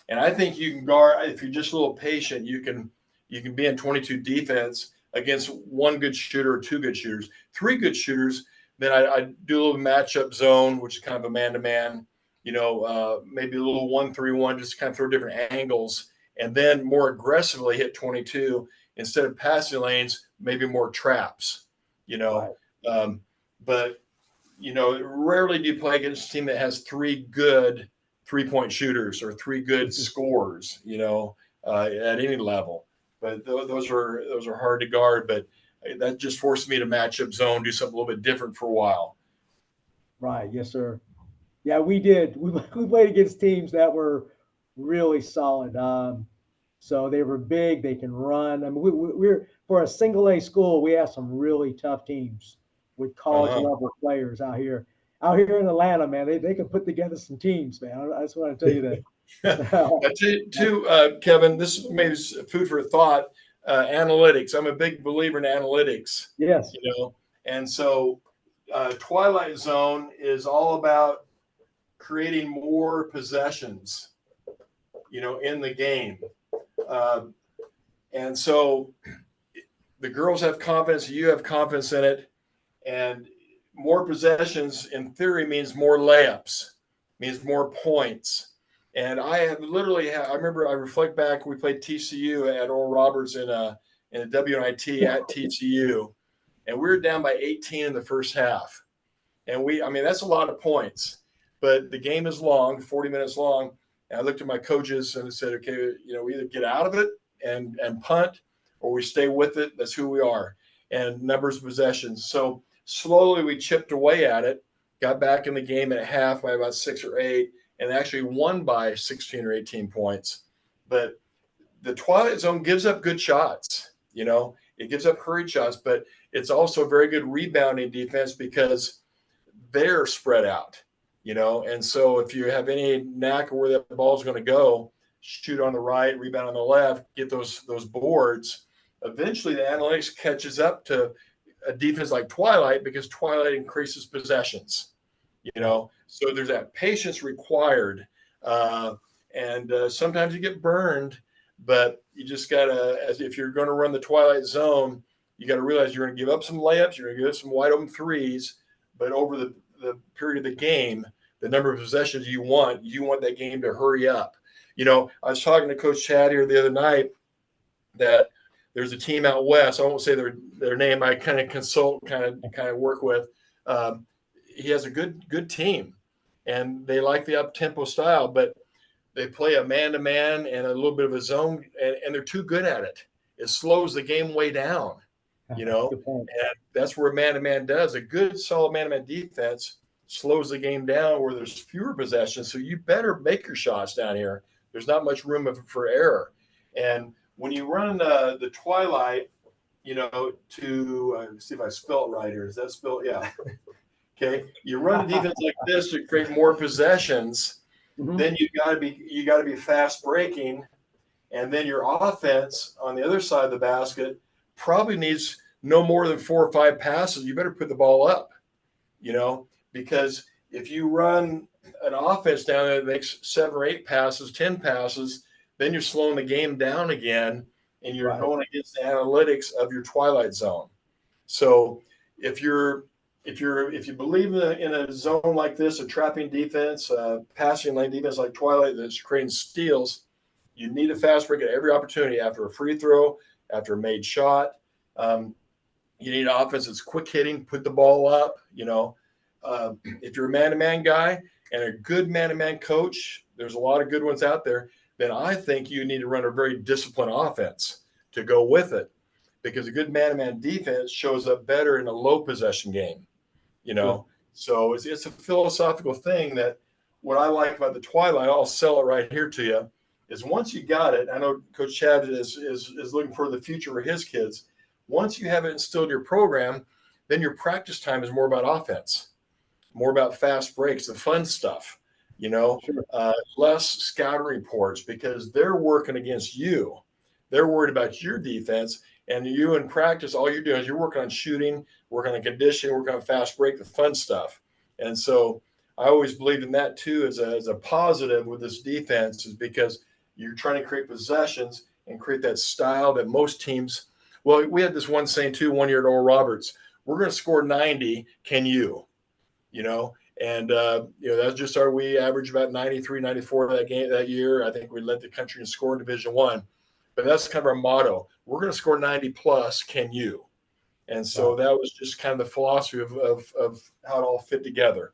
And I think you can guard, if you're just a little patient, you can be in 22 defense against 1 good shooter or 2 good shooters. 3 good shooters, then I do a little matchup zone, which is kind of a man-to-man, maybe a little 1-3-1, just kind of throw different angles, and then more aggressively hit 22 instead of passing lanes, maybe more traps, Right. But, rarely do you play against a team that has 3 good 3-point shooters or 3 good scorers, at any level. But those are hard to guard. But that just forced me to match up zone, do something a little bit different for a while. Right. Yes, sir. Yeah, we did. We played against teams that were really solid. So they were big. They can run. I mean, we're for a single A school. We have some really tough teams with college level players out here. Out here in Atlanta, man, they can put together some teams, man. I just want to tell you that. Kevin, this maybe is food for thought. Analytics. I'm a big believer in analytics. Yes. And so Twilight Zone is all about creating more possessions. in the game. And so the girls have confidence, you have confidence in it, and more possessions in theory means more layups, means more points. And I remember I reflect back, we played TCU at Oral Roberts in a WNIT at TCU, and we were down by 18 in the first half. And that's a lot of points, but the game is long, 40 minutes long. And I looked at my coaches and said, okay, we either get out of it and punt, or we stay with it. That's who we are. And numbers of possessions. So slowly we chipped away at it, got back in the game at half by about 6 or 8, and actually won by 16 or 18 points. But the Twilight Zone gives up good shots. It gives up hurried shots, but it's also a very good rebounding defense because they're spread out, and so if you have any knack of where that ball is going to go, shoot on the right, rebound on the left, get those boards. Eventually, the analytics catches up to a defense like Twilight because Twilight increases possessions. So there's that patience required, and sometimes you get burned, but you just gotta, as if you're going to run the Twilight Zone, you got to realize you're going to give up some layups, you're going to give up some wide open threes, but over the period of the game, the number of possessions you want that game to hurry up. I was talking to Coach Chad here the other night that there's a team out west. I won't say their name. I kind of consult, kind of work with. He has a good team, and they like the up-tempo style, but they play a man-to-man and a little bit of a zone, and they're too good at it. It slows the game way down, and that's where man-to-man does. A good, solid man-to-man defense slows the game down where there's fewer possessions, so you better make your shots down here. There's not much room for error. And when you run the Twilight, to see if I spell it right here. Is that spelled? Yeah. Okay. You run a defense like this to create more possessions. Mm-hmm. Then you got to be fast breaking, and then your offense on the other side of the basket probably needs no more than 4 or 5 passes. You better put the ball up, because if you run an offense down there that makes 7 or 8 passes, 10 passes, then you're slowing the game down again, and you're going against the analytics of your Twilight Zone. So if you believe in a zone like this, a trapping defense, passing lane defense like Twilight that's creating steals, you need a fast break at every opportunity after a free throw, after a made shot. You need an offense that's quick hitting, put the ball up. If you're a man-to-man guy and a good man-to-man coach, there's a lot of good ones out there, then I think you need to run a very disciplined offense to go with it, because a good man-to-man defense shows up better in a low possession game. So it's a philosophical thing that what I like about the Twilight, I'll sell it right here to you, is once you got it, I know Coach Chad is looking for the future for his kids. Once you have it instilled in your program, then your practice time is more about offense, more about fast breaks, the fun stuff, less scouting reports, because they're working against you. They're worried about your defense. And you in practice, all you're doing is you're working on shooting, working on conditioning, working on fast break, the fun stuff. And so I always believed in that too as a positive with this defense, is because you're trying to create possessions and create that style that most teams. Well, we had this one saying too, one year at Oral Roberts, we're going to score 90. Can you? And that's just we averaged about 93, 94 that year. I think we led the country in scoring Division I. But that's kind of our motto. We're going to score 90 plus. Can you? And so that was just kind of the philosophy of how it all fit together.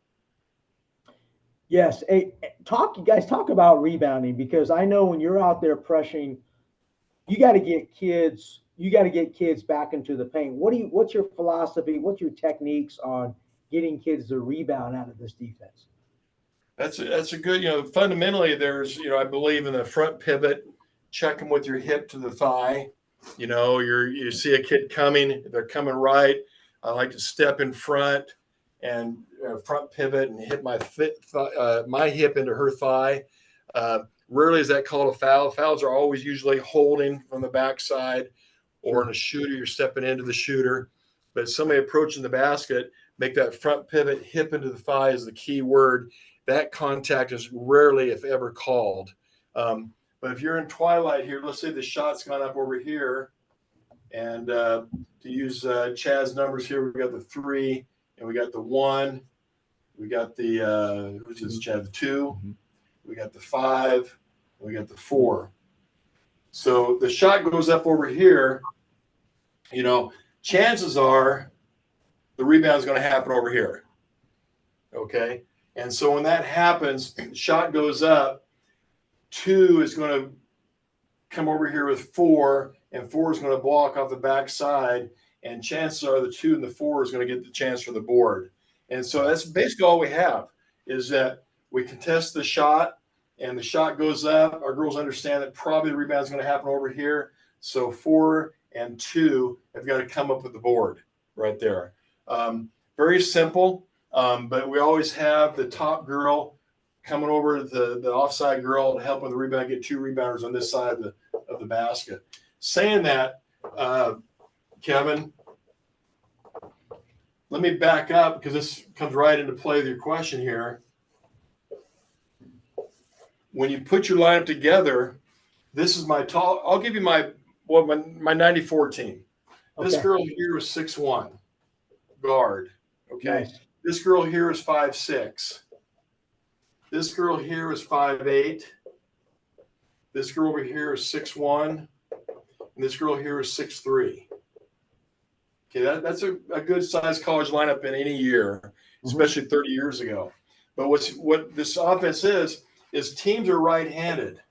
Yes. Hey, you guys talk about rebounding, because I know when you're out there pressuring, you got to get kids back into the paint. What's your philosophy? What's your techniques on getting kids to rebound out of this defense? That's a good, fundamentally there's, I believe in the front pivot. Check them with your hip to the thigh. You see a kid coming, they're coming right. I like to step in front and front pivot and hit my hip into her thigh. Rarely is that called a foul. Fouls are always usually holding from the backside, or in a shooter, you're stepping into the shooter. But somebody approaching the basket, make that front pivot, hip into the thigh is the key word. That contact is rarely, if ever, called. But if you're in Twilight here, let's say the shot's gone up over here, and to use Chad's numbers here, we got the 3, and we got the 1, we got the which is Chad, the 2, we got the 5, we got the 4. So the shot goes up over here. You know, chances are the rebound is going to happen over here. Okay, and so when that happens, shot goes up. 2 is going to come over here with 4, and 4 is going to block off the backside, and chances are the 2 and the 4 is going to get the chance for the board. And so that's basically all we have, is that we contest the shot, and the shot goes up. Our girls understand that probably the rebound is going to happen over here. So 4 and 2 have got to come up with the board right there. Very simple, but we always have the top girl coming over the offside girl to help with the rebound, get 2 rebounders on this side of the basket. Saying that, Kevin, let me back up because this comes right into play with your question here. When you put your lineup together, this is my tall. I'll give you my 94 team. This girl here is 6'1", guard. Okay. Nice. This girl here is 5'6". This girl here is 5'8". This girl over here is 6'1", and this girl here is 6'3". Okay, that's a good sized college lineup in any year, especially 30 years ago. But what this offense is teams are right-handed.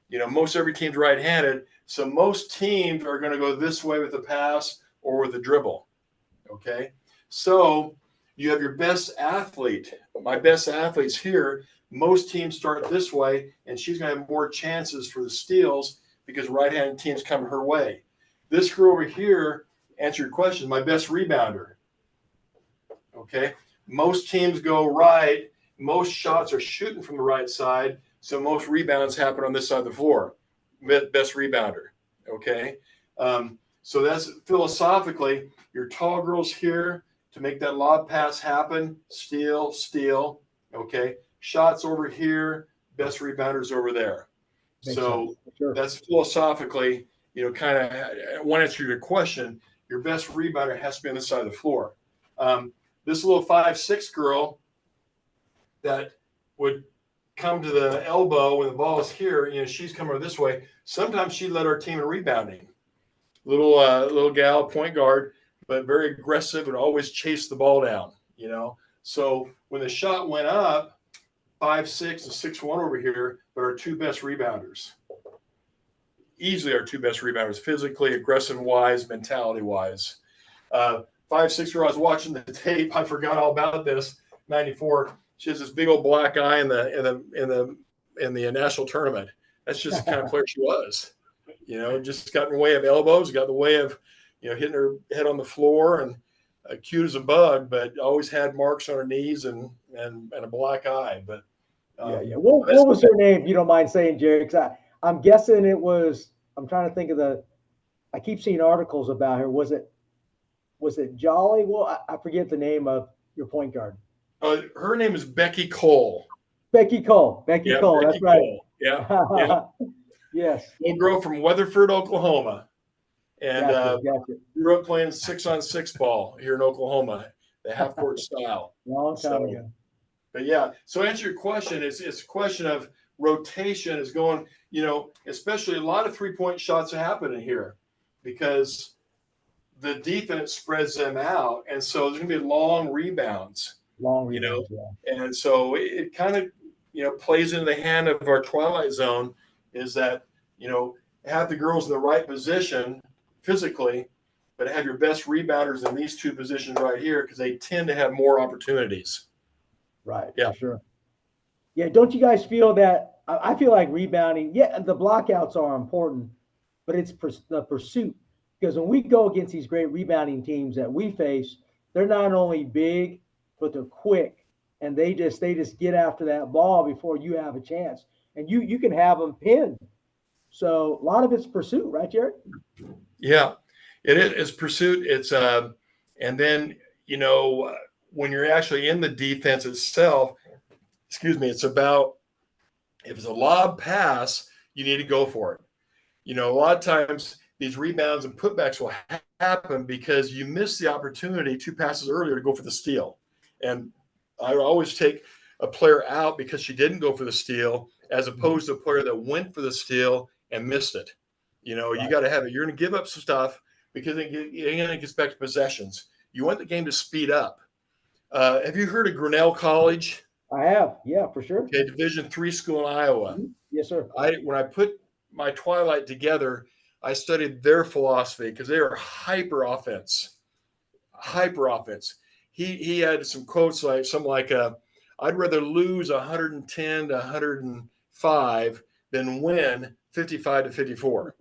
You know, most every team's right-handed, so most teams are going to go this way with the pass or with the dribble. Okay, so you have your best athlete. My best athlete's here. Most teams start this way, and she's going to have more chances for the steals because right-handed teams come her way. This girl over here, answer your question, my best rebounder. Okay, most teams go right. Most shots are shooting from the right side, so most rebounds happen on this side of the floor. Best rebounder. Okay, so that's philosophically your tall girls here to make that lob pass happen. Steal. Okay, shots over here. Best rebounders over there. So sure. That's philosophically, you know, kind of one answer to your question. Your best rebounder has to be on this side of the floor. This little 5'6" girl that would come to the elbow when the ball is here, you know, she's coming this way. Sometimes she led our team in rebounding. Little gal, point guard, but very aggressive and always chased the ball down, you know. So when the shot went up, 5'6" and 6'1" over here, but our 2 best rebounders. Easily our 2 best rebounders, physically, aggressive-wise, mentality-wise. 5'6" girl, I was watching the tape. I forgot all about this. 94. She has this big old black eye in the national tournament. That's just the kind of player she was. You know, just got in the way of elbows, got in the way of, you know, hitting her head on the floor, and cute as a bug, but always had marks on her knees and a black eye. But yeah. What was her name? If you don't mind saying, Jerry? Because I'm guessing it was. I'm trying to think of the. I keep seeing articles about her. Was it Jolly? Well, I forget the name of your point guard. Her name is Becky Cole. Becky Cole. Becky Cole. That's right. Cole. Yeah. Yes. Little girl from Weatherford, Oklahoma, and gotcha. grew up playing 6-on-6 ball here in Oklahoma, the half court style. Long time ago. But yeah, so answer your question. It's a question of rotation is going. You know, especially a lot of 3-point shots are happening here because the defense spreads them out, and so there's going to be long rebounds. You know, and so it kind of, you know, plays into the hand of our Twilight Zone is that, you know, have the girls in the right position physically, but have your best rebounders in these 2 positions right here because they tend to have more opportunities. Right. Yeah. Sure. Yeah. Don't you guys feel that? I feel like rebounding. Yeah, the blockouts are important, but it's the pursuit, because when we go against these great rebounding teams that we face, they're not only big, but they're quick, and they just get after that ball before you have a chance, and you can have them pinned. So a lot of it's pursuit, right, Jerry? Yeah, it is pursuit. It's and then, you know, when you're actually in the defense itself, it's about, if it's a lob pass, you need to go for it. You know, a lot of times these rebounds and putbacks will happen because you miss the opportunity 2 passes earlier to go for the steal. And I always take a player out because she didn't go for the steal, as opposed to a player that went for the steal and missed it. You know, you got to have it. You're going to give up some stuff because it gets back to possessions. You want the game to speed up. Have you heard of Grinnell College? I have. Yeah, for sure. Okay, Division III school in Iowa. Yes, sir. When I put my Twilight together, I studied their philosophy because they are hyper offense. He had some quotes like something like, "I'd rather lose 110 to 105 than win 55 to 54."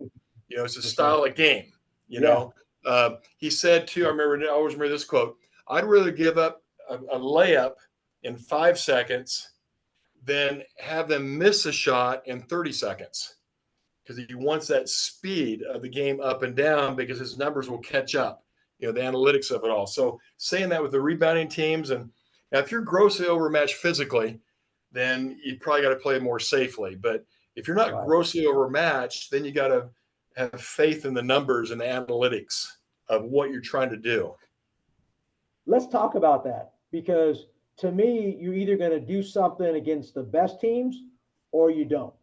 You know, it's a style of game. You know, he said too. I always remember this quote: "I'd rather give up a layup in 5 seconds than have them miss a shot in 30 seconds." Because he wants that speed of the game up and down because his numbers will catch up, you know, the analytics of it all. So saying that with the rebounding teams, and now if you're grossly overmatched physically, then you probably got to play more safely. But if you're not grossly overmatched, then you got to have faith in the numbers and the analytics of what you're trying to do. Let's talk about that, because to me, you're either going to do something against the best teams or you don't.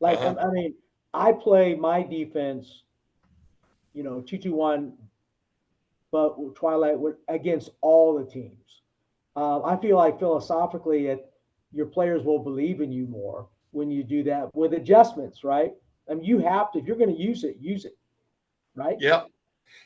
Like, I mean, I play my defense, you know, 2-2-1, but Twilight against all the teams. I feel like philosophically, your players will believe in you more when you do that with adjustments, right? I mean, you have to, if you're going to use it, right? Yeah.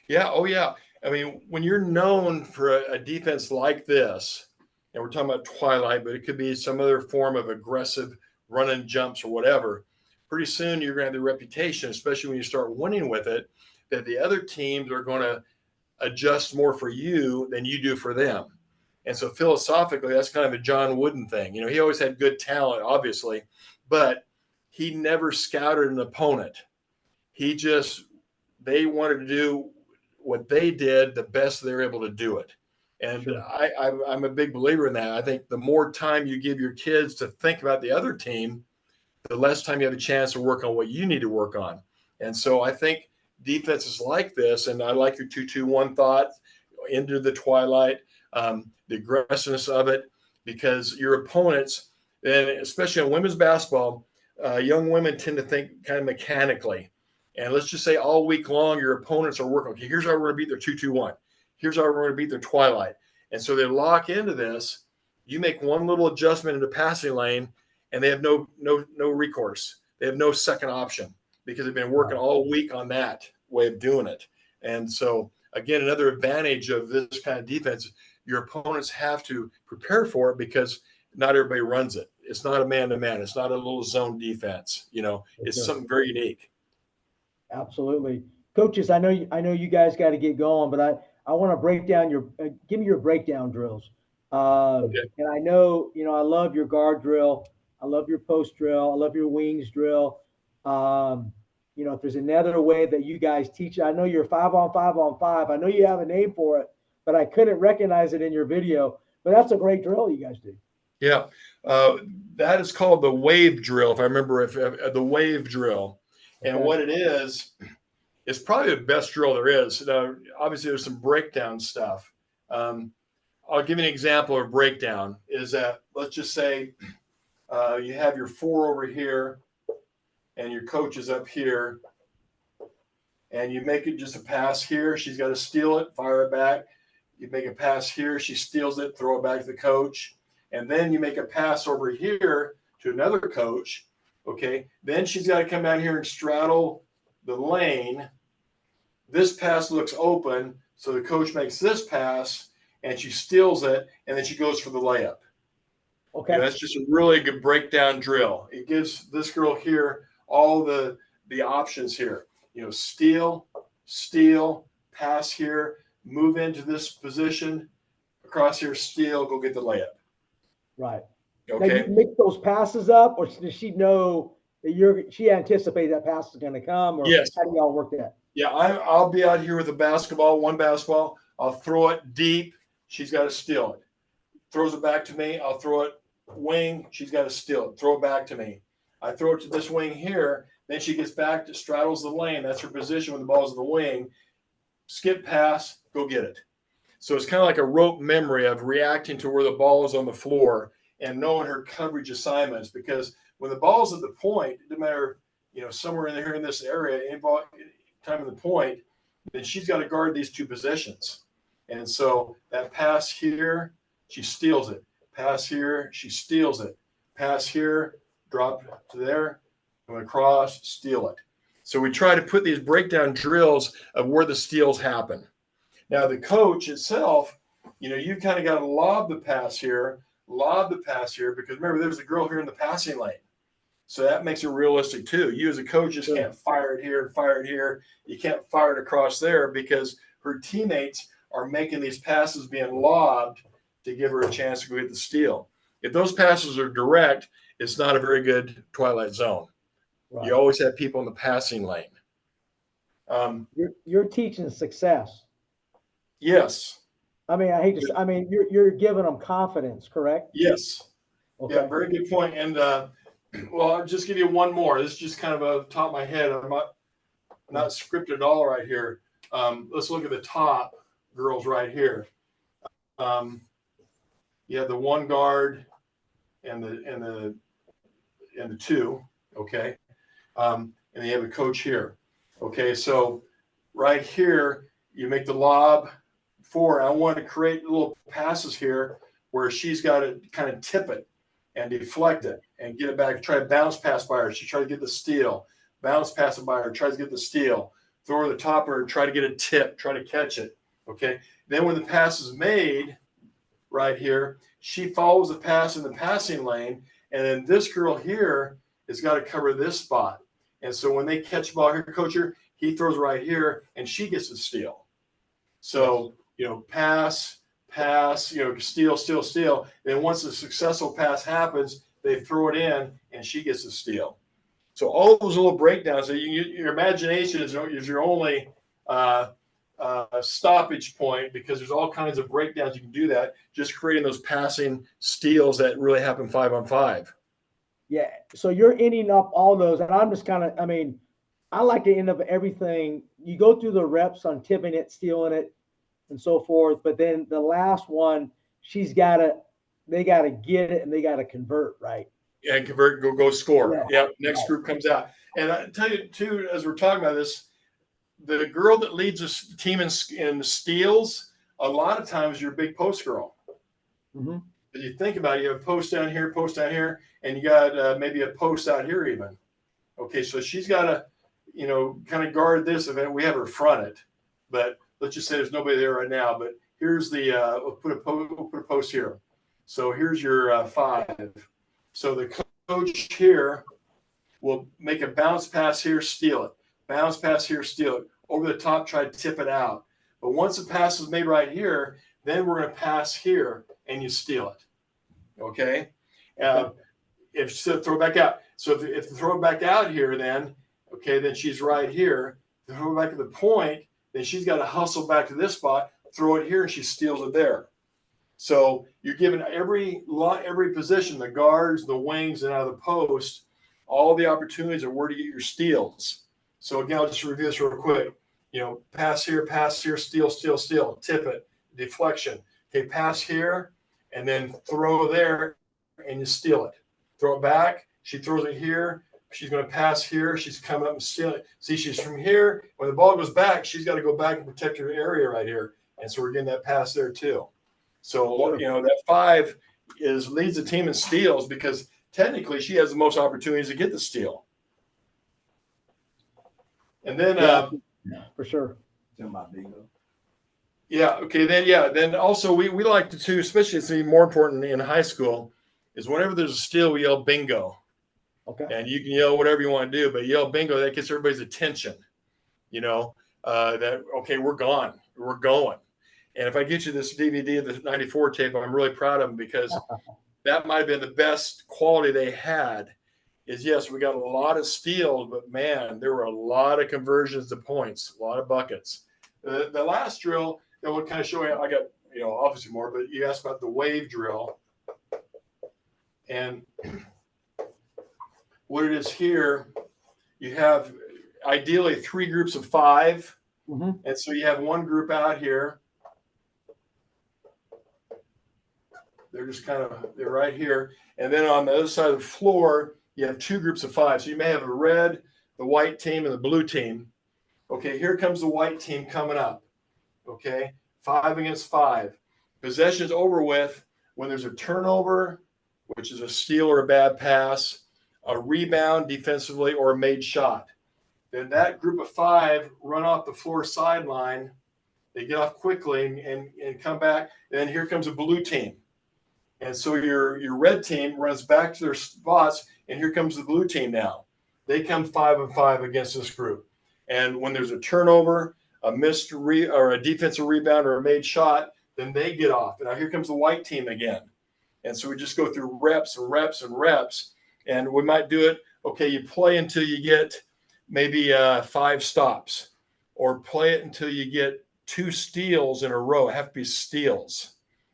Yeah. Oh, yeah. I mean, when you're known for a defense like this, and we're talking about Twilight, but it could be some other form of aggressive run and jumps or whatever, pretty soon you're going to have the reputation, especially when you start winning with it, that the other teams are going to adjust more for you than you do for them. And so philosophically, that's kind of a John Wooden thing. You know, he always had good talent, obviously, but he never scouted an opponent. They wanted to do what they did the best they were able to do it. And I'm a big believer in that. I think the more time you give your kids to think about the other team, the less time you have a chance to work on what you need to work on. And so I think defenses like this, and I like your 2-2-1 thought into the Twilight, the aggressiveness of it, because your opponents, and especially in women's basketball, young women tend to think kind of mechanically. And let's just say all week long, your opponents are working, okay, here's how we're going to beat their 2-2-1. Here's how we're going to beat their Twilight. And so they lock into this. You make one little adjustment in the passing lane, and they have no recourse. They have no second option because they've been working all week on that way of doing it. And so, again, another advantage of this kind of defense, your opponents have to prepare for it because not everybody runs it. It's not a man-to-man. It's not a little zone defense. You know, it's something very unique. Absolutely. Coaches, I know you guys got to get going, but I want to break down give me your breakdown drills. And I know, you know, I love your guard drill. I love your post drill. I love your wings drill. You know, if there's another way that you guys teach, I know you're 5-on-5-on-5. I know you have a name for it, but I couldn't recognize it in your video. But that's a great drill you guys do. Yeah, that is called the wave drill, if I remember, the wave drill. And what it is probably the best drill there is. Now, obviously, there's some breakdown stuff. I'll give you an example of breakdown. Is that, let's just say you have your 4 over here and your coach is up here, and you make it just a pass here. She's got to steal it, fire it back. You make a pass here. She steals it, throw it back to the coach. And then you make a pass over here to another coach. Okay. Then she's got to come down here and straddle the lane. This pass looks open. So the coach makes this pass and she steals it. And then she goes for the layup. Okay. And that's just a really good breakdown drill. It gives this girl here all the options here. You know, steal, pass here, move into this position, across here, steal, go get the layup. Right. Okay. Now you mix those passes up, or does she know that she anticipates that pass is going to come, or yes. How do y'all work that? Yeah, I'll be out here with one basketball. I'll throw it deep. She's got to steal it. Throws it back to me. I'll throw it wing. She's got to steal it. Throw it back to me. I throw it to this wing here. Then she gets back to straddles the lane. That's her position when the ball's in the wing. Skip pass, go get it. So it's kind of like a rote memory of reacting to where the ball is on the floor and knowing her coverage assignments. Because when the ball's at the point, no matter, somewhere in here in this area, time in the point, then she's got to guard these two positions. And so that pass here, she steals it. Pass here, she steals it. Pass here, drop to there, going across, steal it. So we try to put these breakdown drills of where the steals happen. Now the coach itself, you've kind of got to lob the pass here, because remember, there's a girl here in the passing lane. So that makes it realistic too. You as a coach just can't fire it here and fire it here. You can't fire it across there because her teammates are making these passes being lobbed to give her a chance to go get the steal. If those passes are direct, it's not a very good Twilight Zone. Right. You always have people in the passing lane. You're teaching success. Yes. I mean, I hate to. I mean, you're giving them confidence, correct? Yes. Okay. Yeah, very good point. And well, I'll just give you one more. This is just kind of off the top of my head. I'm not scripted at all right here. Let's look at the top girls right here. You have the one guard and the two. Okay. And then you have a coach here. Okay. So right here, you make the lob forward. I want to create little passes here where she's got to kind of tip it and deflect it and get it back. Try to bounce pass by her. She tried to get the steal. Bounce pass it by her. Tries to get the steal. Throw her the top of her. Try to get a tip. Try to catch it. Okay. Then when the pass is made right here, she follows the pass in the passing lane. And then this girl here has got to cover this spot. And so when they catch the ball here, coach her, he throws right here and she gets the steal. So, pass, steal. And once a successful pass happens, they throw it in and she gets the steal. So all those little breakdowns, your imagination is your only stoppage point, because there's all kinds of breakdowns you can do that, just creating those passing steals that really happen 5-on-5. Yeah. So you're ending up all those, and I'm just I like to end up everything. You go through the reps on tipping it, stealing it, and so forth. But then the last one, they got to get it and they got to convert, right? Yeah, and convert, go score. Yeah. Next group comes out. And I tell you too, as we're talking about this, the girl that leads a team in steals, a lot of times you're a big post girl. Mm-hmm. If you think about it, you have a post down here, and you got maybe a post out here even. Okay, so she's got to, kind of guard this event. We have her fronted, but let's just say there's nobody there right now. But here's the we'll put a post here. So here's your 5. So the coach here will make a bounce pass here, steal it. Bounce pass here, steal it. Over the top, try to tip it out. But once the pass is made right here, then we're going to pass here and you steal it. Okay? Throw it back out. So if you throw it back out here, then she's right here. Throw it back at the point, then she's got to hustle back to this spot, throw it here, and she steals it there. So you're given every position, the guards, the wings, and out of the post, all the opportunities of where to get your steals. So again, I'll just review this real quick. Pass here, steal, tip it, deflection. Okay, pass here, and then throw there, and you steal it. Throw it back. She throws it here. She's going to pass here. She's coming up and steal it. See, she's from here. When the ball goes back, she's got to go back and protect her area right here. And so we're getting that pass there too. So, that 5 leads the team in steals because technically she has the most opportunities to get the steal. And then for sure. Yeah. Okay. Then also we like to too, especially it's even more important in high school, is whenever there's a steal, we yell bingo. Okay. And you can yell whatever you want to do, but yell bingo, that gets everybody's attention. That okay, we're gone, we're going. And if I get you this DVD of the '94 tape, I'm really proud of them because that might have been the best quality they had. Is yes, we got a lot of steals, but man, there were a lot of conversions to points, a lot of buckets. The last drill that would kind of show you, I got obviously more, but you asked about the wave drill, and what it is here, you have ideally 3 groups of 5. Mm-hmm. And so you have one group out here. They're just they're right here. And then on the other side of the floor, you have 2 groups of 5. So you may have a red, the white team, and the blue team. Okay, here comes the white team coming up. Okay, 5 against 5. Possession's over with when there's a turnover, which is a steal or a bad pass, a rebound defensively, or a made shot. Then that group of 5 run off the floor sideline. They get off quickly and come back. And then here comes a blue team. And so your red team runs back to their spots, and here comes the blue team now. They come 5 and 5 against this group. And when there's a turnover, a missed or a defensive rebound or a made shot, then they get off. And now here comes the white team again. And so we just go through reps and reps and reps. And we might do it, okay, you play until you get maybe 5 stops, or play it until you get 2 steals in a row. It have to be steals.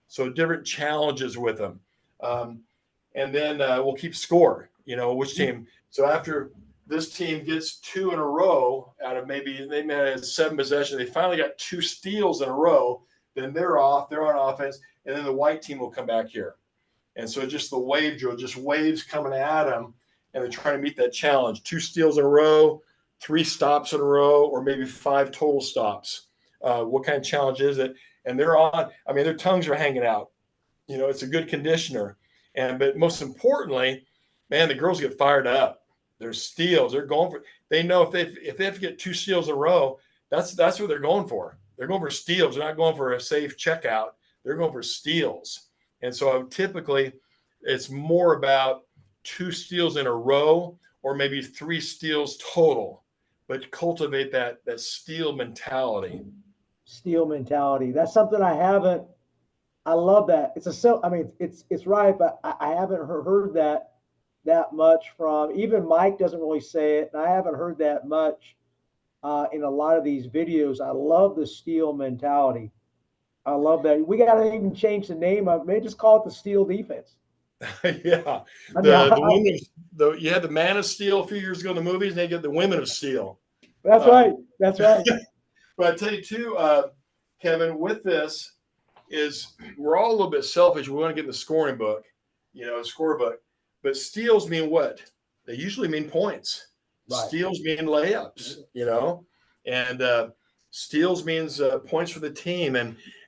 So different challenges with them. And then we'll keep score, which team. So after this team gets 2 in a row out of maybe they may have 7 possessions, they finally got 2 steals in a row, then they're off, they're on offense, and then the white team will come back here. And so just the wave drill, just waves coming at them, and they're trying to meet that challenge. 2 steals in a row, 3 stops in a row, or maybe 5 total stops. What kind of challenge is it? And they're on, their tongues are hanging out. It's a good conditioner. But most importantly, man, the girls get fired up. There's steals. They're going for, they know if they have to get 2 steals in a row, that's what they're going for. They're going for steals. They're not going for a safe checkout. They're going for steals. And so typically it's more about 2 steals in a row, or maybe 3 steals total, but cultivate that steal mentality. Steal mentality. That's something I haven't. I love that. It's right, but I haven't heard that much from, even Mike doesn't really say it, and I haven't heard that much in a lot of these videos. I love the steal mentality. I love that. We got to even change the name of it. Maybe just call it the steal defense. Yeah. You had the Man of Steel a few years ago in the movies, and they get the Women of Steel. That's right. That's right. But I tell you too, Kevin, with this is we're all a little bit selfish. We want to get in the scoring book, scorebook. But steals mean what? They usually mean points. Right. Steals mean layups, and steals means points for the team.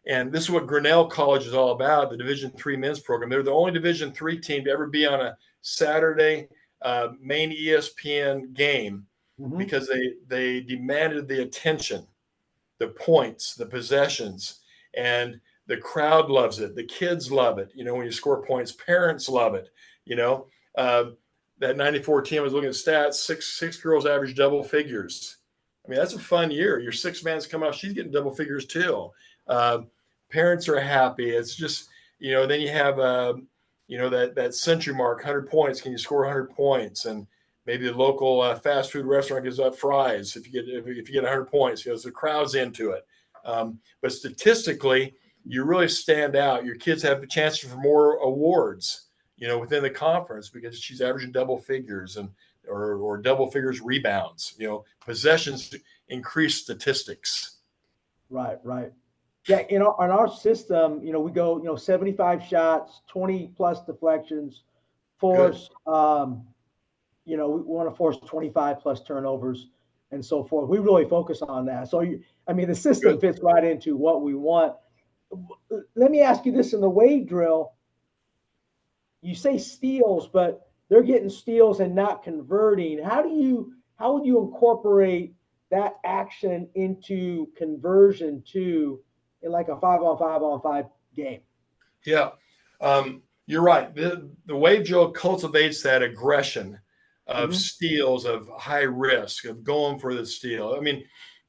And this is what Grinnell College is all about, the Division III men's program. They're the only Division III team to ever be on a Saturday main ESPN game, because they demanded the attention, the points, the possessions, and the crowd loves it. The kids love it. When you score points, parents love it. That 94 team, I was looking at stats, six girls average double figures. That's a fun year. Your 6th man's coming off. She's getting double figures too. Parents are happy. It's just, then you have, that century mark, 100 points. Can you score 100 points? And maybe the local fast food restaurant gives out fries if you get 100 points. So the crowd's into it. But statistically, you really stand out. Your kids have the chance for more awards, within the conference, because she's averaging double figures or double figures rebounds. Possessions increase statistics. Right. Yeah, in our system, we go, 75 shots, 20 plus deflections, force. We want to force 25 plus turnovers and so forth. We really focus on that. So, the system fits right into what we want. Let me ask you this: in the wave drill, you say steals, but they're getting steals and not converting. How would you incorporate that action into conversion too, in like a 5-on-5 game? Yeah, you're right. The wave drill cultivates that aggression of steals, of high risk, of going for the steal.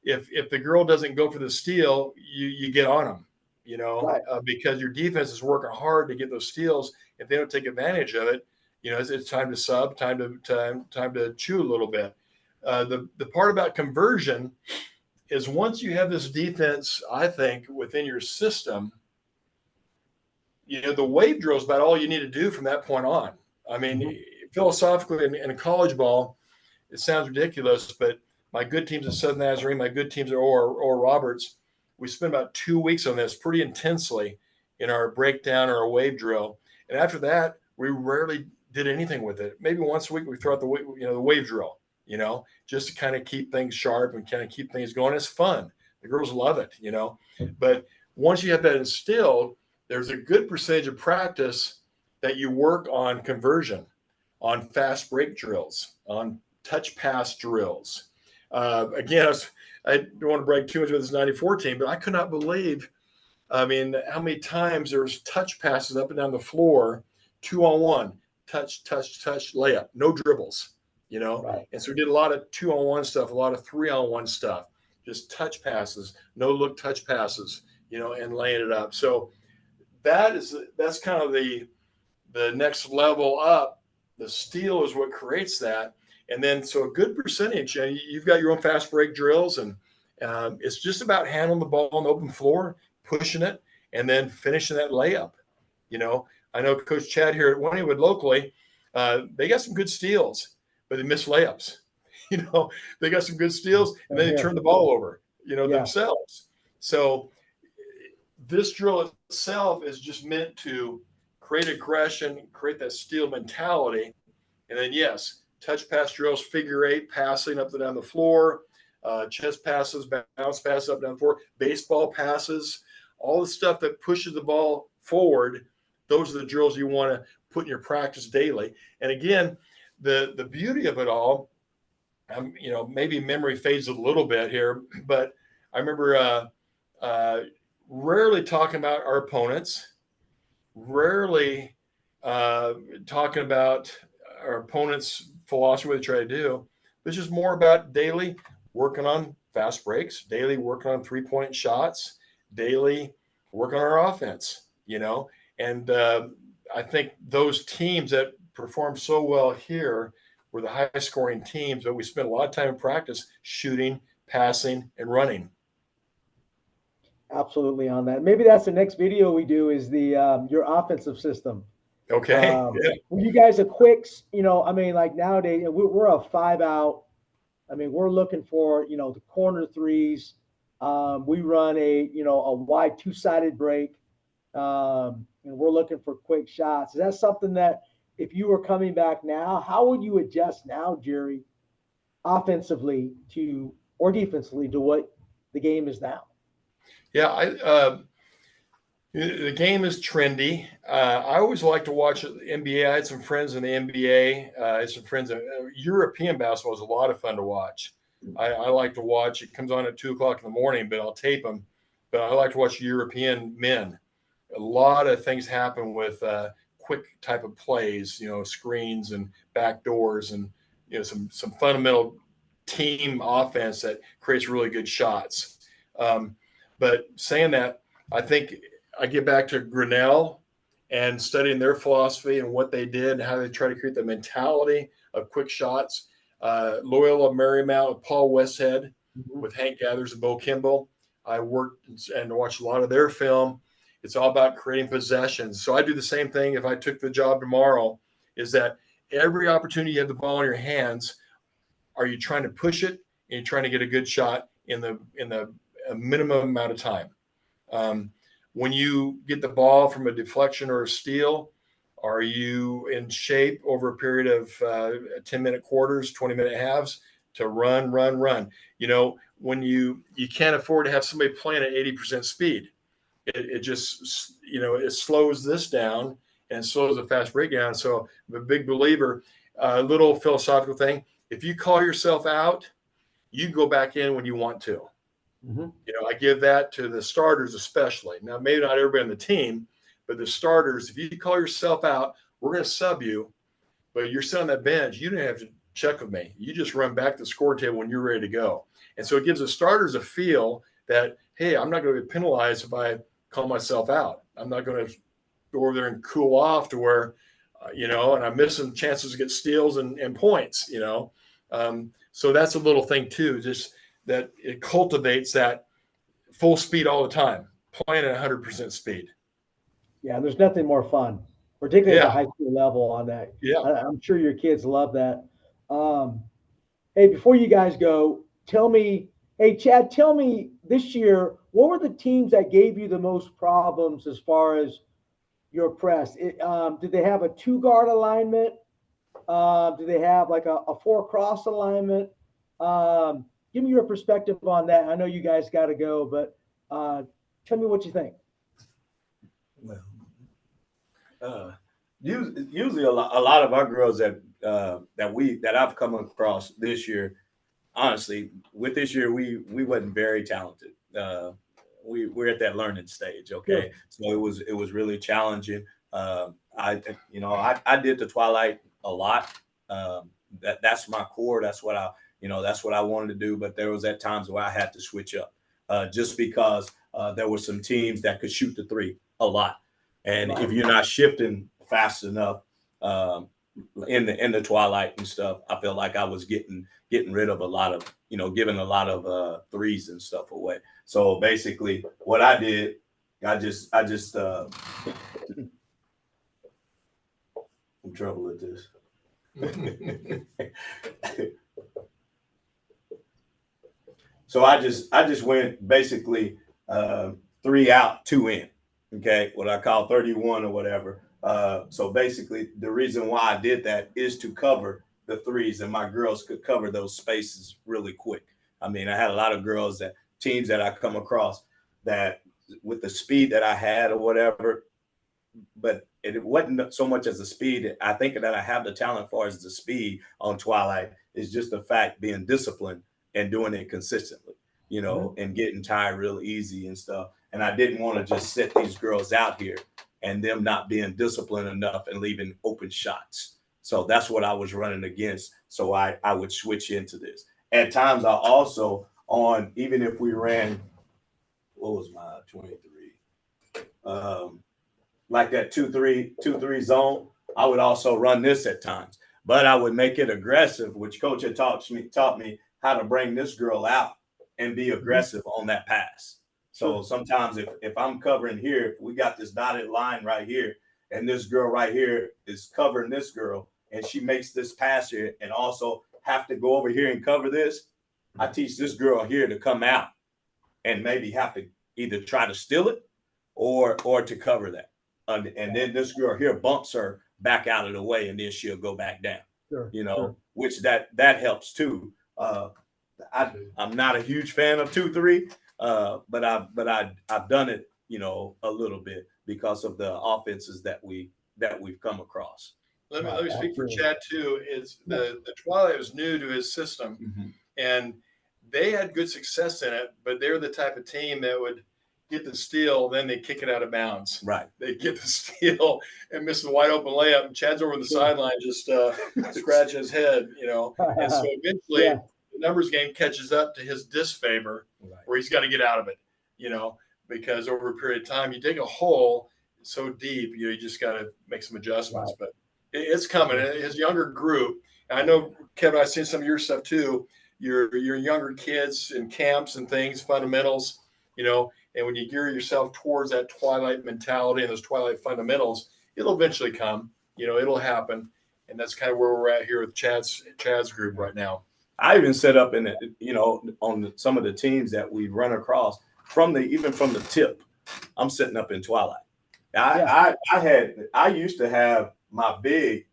If the girl doesn't go for the steal, you get on them, right. Because your defense is working hard to get those steals. If they don't take advantage of it, it's time to sub, time to chew a little bit. The part about conversion is once you have this defense, I think, within your system, the wave drill is about all you need to do from that point on. Philosophically in college ball, it sounds ridiculous, but my good teams at Southern Nazarene, my good teams at Oral Roberts, we spent about 2 weeks on this pretty intensely in our breakdown or our wave drill. And after that, we rarely did anything with it. Maybe once a week we throw out the wave drill, just to kind of keep things sharp and kind of keep things going. It's fun. The girls love it, But once you have that instilled, there's a good percentage of practice that you work on conversion, on fast break drills, on touch pass drills. Again, I don't want to brag too much about this 94 team, but I could not believe, how many times there's touch passes up and down the floor, 2-on-1, touch, layup, no dribbles, Right. And so we did a lot of 2-on-1 stuff, a lot of 3-on-1 stuff, just touch passes, no look touch passes, and laying it up. So that's kind of the next level up. The steal is what creates that. And then, so a good percentage, and you've got your own fast break drills, and it's just about handling the ball on the open floor, pushing it, and then finishing that layup. I know Coach Chad here at Wynnewood locally, they got some good steals, but they miss layups. They got some good steals, and then they turn the ball over, themselves. So this drill itself is just meant to create aggression, create that steal mentality, and then, yes, touch pass drills, figure eight, passing up and down the floor, chest passes, bounce passes up and down the floor, baseball passes, all the stuff that pushes the ball forward. Those are the drills you want to put in your practice daily. And again, the beauty of it all, maybe memory fades a little bit here, but I remember rarely talking about our opponents, rarely talking about our opponents' philosophy, what they try to do. It's just more about daily working on fast breaks, daily working on 3-point shots, daily working on our offense, And I think those teams that perform so well here were the high scoring teams, but we spent a lot of time in practice shooting, passing, and running. Absolutely on that. Maybe that's the next video we do, is the your offensive system. Okay. Were you guys a quicks? Like nowadays we're a 5-out. We're looking for the corner threes. We run a wide 2-sided break, and we're looking for quick shots. Is that something that, if you were coming back now, how would you adjust now, Jerry, offensively or defensively to what the game is now? Yeah, the game is trendy. I always like to watch the NBA. I had some friends in the NBA. I had some friends. European basketball is a lot of fun to watch. I like to watch. It comes on at 2:00 in the morning, but I'll tape them. But I like to watch European men. A lot of things happen with quick type of plays, screens and back doors, and some fundamental team offense that creates really good shots. But saying that, I think I get back to Grinnell and studying their philosophy and what they did and how they try to create the mentality of quick shots. Loyola Marymount with Paul Westhead, with Hank Gathers and Bo Kimball. I worked and watched a lot of their film. It's all about creating possessions. So I do the same thing if I took the job tomorrow, is that every opportunity you have the ball in your hands, are you trying to push it and you're trying to get a good shot in the minimum amount of time? When you get the ball from a deflection or a steal, are you in shape over a period of 10-minute quarters, 20-minute halves to run? When you can't afford to have somebody playing at 80% speed. It just, it slows this down and slows the fast breakdown. So I'm a big believer, a little philosophical thing. If you call yourself out, you go back in when you want to. I give that to the starters especially. Now, maybe not everybody on the team, but the starters, if you call yourself out, we're going to sub you, but you're sitting on that bench. You don't have to check with me. You just run back to the score table when you're ready to go. And so it gives the starters a feel that, hey, I'm not going to be penalized if I call myself out. I'm not going to go over there and cool off to where, and I'm missing chances to get steals and points, So that's a little thing too, just that it cultivates that full speed all the time, playing at 100% speed. Yeah, there's nothing more fun, particularly at the high school level on that. Yeah. I'm sure your kids love that. Hey, before you guys go, tell me, hey, Chad, tell me this year, what were the teams that gave you the most problems as far as your press? Did they have a two guard alignment? Do they have like a four cross alignment? Give me your perspective on that. I know you guys got to go, but tell me what you think. Well, usually a lot of our girls that I've come across this year, honestly, with this year we wasn't very talented. We're at that learning stage, okay? Sure. So it was really challenging. I did the Twilight a lot. That's my core. That's what I wanted to do. But there was at times where I had to switch up, just because there were some teams that could shoot the three a lot, and if you're not shifting fast enough, in the Twilight and stuff, I felt like I was getting rid of a lot of, giving a lot of threes and stuff away. So basically, what I did, I just I'm trouble with this. So I just went basically 3 out, 2 in. Okay, what I call 31 or whatever. So basically, the reason why I did that is to cover the threes, and my girls could cover those spaces really quick. I mean, I had a lot of teams that I come across that with the speed that I had or whatever, but it wasn't so much as the speed. I think that I have the talent as far as the speed on Twilight is just the fact being disciplined and doing it consistently, and getting tired real easy and stuff. And I didn't want to just set these girls out here and them not being disciplined enough and leaving open shots. So that's what I was running against. So I would switch into this. At times I also even if we ran, what was my 23? Like that 2-3 zone, I would also run this at times. But I would make it aggressive, which coach had taught me how to bring this girl out and be aggressive on that pass. So sometimes if I'm covering here, we got this dotted line right here, and this girl right here is covering this girl, and she makes this pass here and also have to go over here and cover this. I teach this girl here to come out and maybe have to either try to steal it or to cover that. And then this girl here bumps her back out of the way, and then she'll go back down. Which that helps too. I'm not a huge fan of 2-3, but I've done it, a little bit because of the offenses that we've come across. Let me speak for Chad too. Is the Twilight was new to his system, and they had good success in it, but they're the type of team that would get the steal, then they kick it out of bounds. Right. They get the steal and miss a wide open layup, and Chad's over the sideline just scratching his head, And so eventually the numbers game catches up to his disfavor, where he's got to get out of it, because over a period of time, you dig a hole so deep, you just got to make some adjustments. But it's coming. His younger group, I know, Kevin, I've seen some of your stuff too. Your younger kids in camps and things, fundamentals, and when you gear yourself towards that Twilight mentality and those Twilight fundamentals, it'll eventually come, it'll happen. And that's kind of where we're at here with Chad's group right now. I even set up in it, on some of the teams that we run across even from the tip, I'm setting up in Twilight. I used to have my big,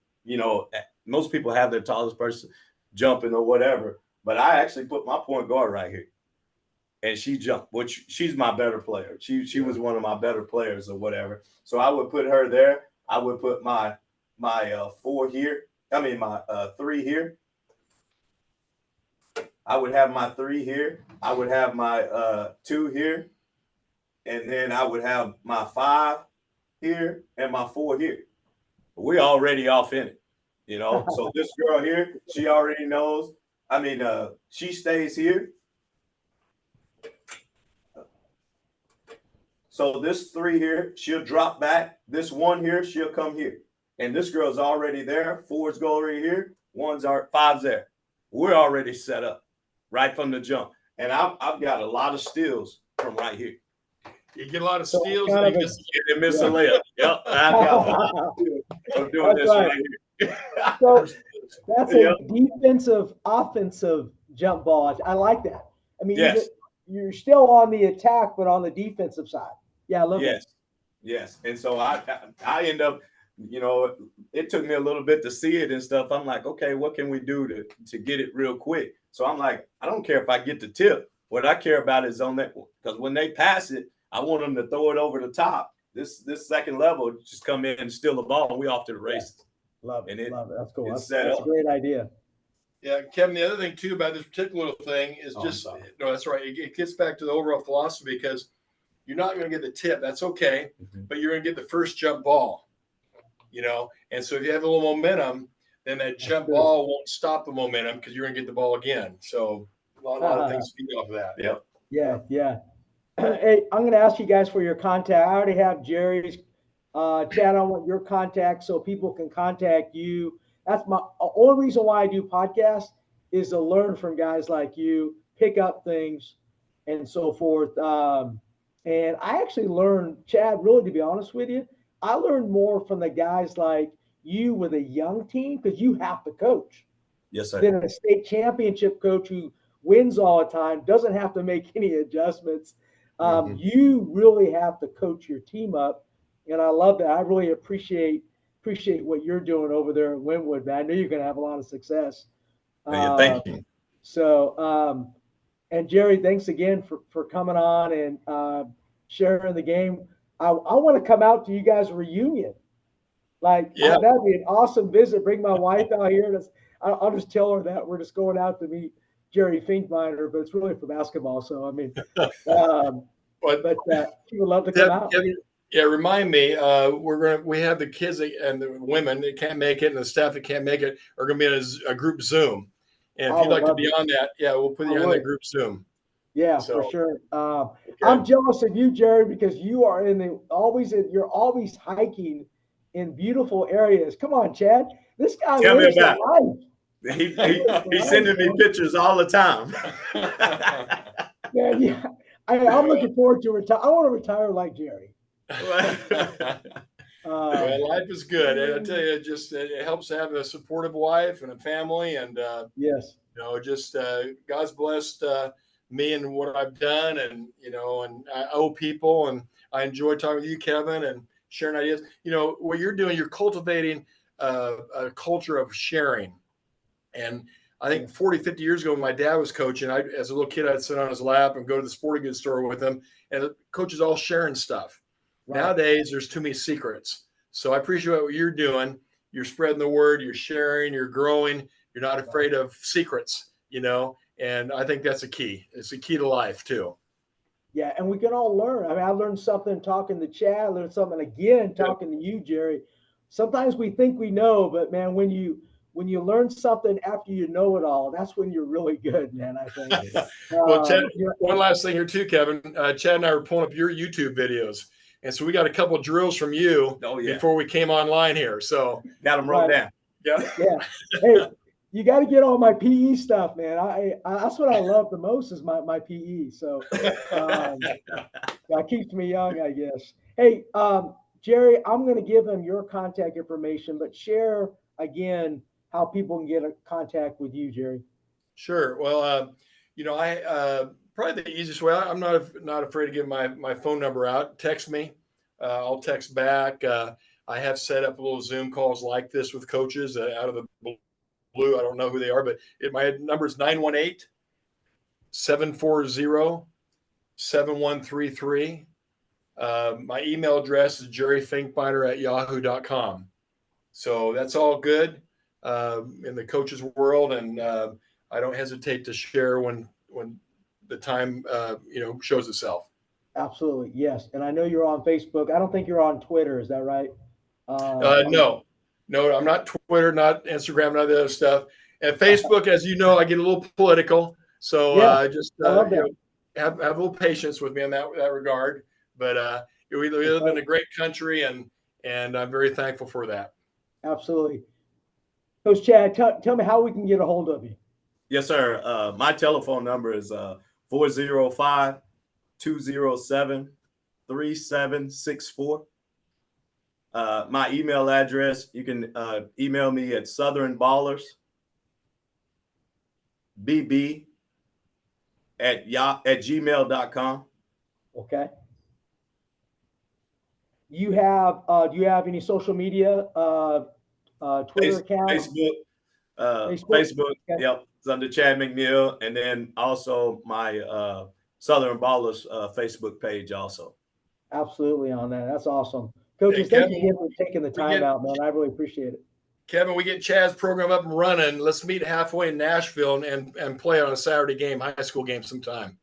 most people have their tallest person jumping or whatever, but I actually put my point guard right here. And she jumped, which she's my better player. She was one of my better players or whatever. So I would put her there. I would put my 4 here. My 3 here. I would have my 3 here. I would have my 2 here. And then I would have my 5 here and my 4 here. We're already off in it, So this girl here, she already knows. She stays here. So this 3 here, she'll drop back. This 1 here, she'll come here. And this girl's already there. 4's go right here. 5's there. We're already set up right from the jump. And I've got a lot of steals from right here. You get a lot of steals and you miss a layup. Yep. I'm doing this right here. That's a defensive, offensive jump ball. I like that. I mean, Yes. you're still on the attack, but on the defensive side. Yeah, I love Yes. it. Yes. And so I end up, it took me a little bit to see it and stuff. I'm like, okay, what can we do to get it real quick? So I'm like, I don't care if I get the tip. What I care about is on that, because when they pass it, I want them to throw it over the top. This second level, just come in and steal the ball, and we off to the races. Love it. And Love it. That's cool. That's set a up. great idea. Yeah, Kevin, the other thing too about this particular little thing is no, that's right. It gets back to the overall philosophy, because you're not going to get the tip. That's okay. But you're going to get the first jump ball, And so if you have a little momentum, then that jump ball won't stop the momentum, because you're going to get the ball again. So a lot of things feed off of that. Yep. Yeah. Hey, I'm going to ask you guys for your contact. I already have Jerry's. Chad, I want your contact so people can contact you. That's my only reason why I do podcasts, is to learn from guys like you, pick up things, and so forth. And I actually learned, Chad, really, to be honest with you, I learned more from the guys like you with a young team, because you have to coach. Yes, sir. Than a state championship coach who wins all the time, doesn't have to make any adjustments. You really have to coach your team up. And I love that. I really appreciate what you're doing over there at Wynwood, man. I know you're going to have a lot of success. Thank you. So, and Jerry, thanks again for coming on and sharing the game. I want to come out to you guys' reunion. That'd be an awesome visit. Bring my wife out here. I'll just tell her that we're just going out to meet Jerry Finkbeiner, but it's really for basketball. So, I mean, but she would love to come out. Yeah, remind me. We have the kids and the women that can't make it, and the staff that can't make it are going to be in a group Zoom. And if you'd like to be on that, we'll put you on that group Zoom. Yeah, for sure. I'm jealous of you, Jerry, because you are you're always hiking in beautiful areas. Come on, Chad. This guy lives the life. He's sending me pictures all the time. Yeah. I'm looking forward to retire. I want to retire like Jerry. Life is good. And I tell you, it helps to have a supportive wife and a family. And yes, God's blessed me and what I've done, and and I owe people, and I enjoy talking with you, Kevin, and sharing ideas. What you're doing, you're cultivating a culture of sharing. And I think 40, 50 years ago, when my dad was coaching, as a little kid, I'd sit on his lap and go to the sporting goods store with him, and the coach is all sharing stuff. Right. Nowadays, there's too many secrets. So I appreciate what you're doing. You're spreading the word, you're sharing, you're growing. You're not afraid of secrets, and I think that's a key. It's a key to life too. Yeah, and we can all learn. I mean, I learned something talking to Chad, I learned something again talking to you, Jerry. Sometimes we think we know, but man, when you learn something after you know it all, that's when you're really good, man, I think. Well, Chad, one last thing here too, Kevin. Chad and I were pulling up your YouTube videos. And so we got a couple of drills from you before we came online here. So got them wrote down. Yeah. Hey, you got to get all my PE stuff, man. I that's what I love the most is my PE. So that keeps me young, I guess. Hey, Jerry, I'm going to give him your contact information, but share again how people can get in contact with you, Jerry. Sure. Well, I probably the easiest way. I'm not afraid to give my phone number out. Text me. I'll text back. I have set up little Zoom calls like this with coaches out of the blue. I don't know who they are, but my number is 918-740-7133. My email address is jerryfinkbeiner@yahoo.com. So that's all good in the coaches world, and I don't hesitate to share when the time shows itself. Absolutely, yes. And I know you're on Facebook. I don't think you're on Twitter. Is that right? No, I'm not Twitter, not Instagram, none of the other stuff. And Facebook, as you know, I get a little political, so just have a little patience with me in that regard. But we live in a great country, and I'm very thankful for that. Absolutely. Coach Chad, tell me how we can get a hold of you. Yes, sir. My telephone number is 405-207-3764. My email address, you can email me at southernballers bb@gmail.com. Okay. Do you have any social media, Twitter account? Facebook. Facebook? Facebook. Okay. Yep. It's under Chad McNeil. And then also my Southern Ballers Facebook page also. Absolutely on that. That's awesome. Coaches, Hey, thank Kevin, you again for taking the time out, man. I really appreciate it. Kevin, we get Chad's program up and running. Let's meet halfway in Nashville and play on a Saturday game, high school game sometime.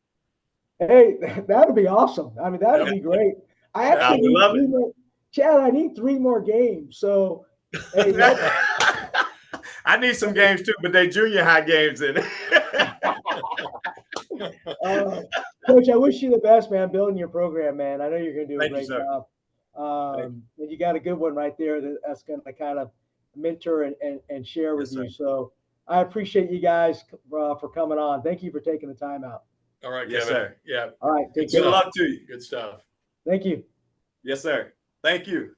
Hey, that'd be awesome. I mean, that'd be great. I actually need love 3 it. more. Chad, I need 3 more games. So, hey, I need some games too, but they junior high games in it. Coach, I wish you the best, man, building your program, man. I know you're going to do a Thank you, great sir. job. And you got a good one right there that's going to kind of mentor and share with you. So I appreciate you guys for coming on. Thank you for taking the time out. All right, Yes, Kevin. sir. Yeah. All right. Take Good care. luck to you. Good stuff. Thank you. Yes, sir. Thank you.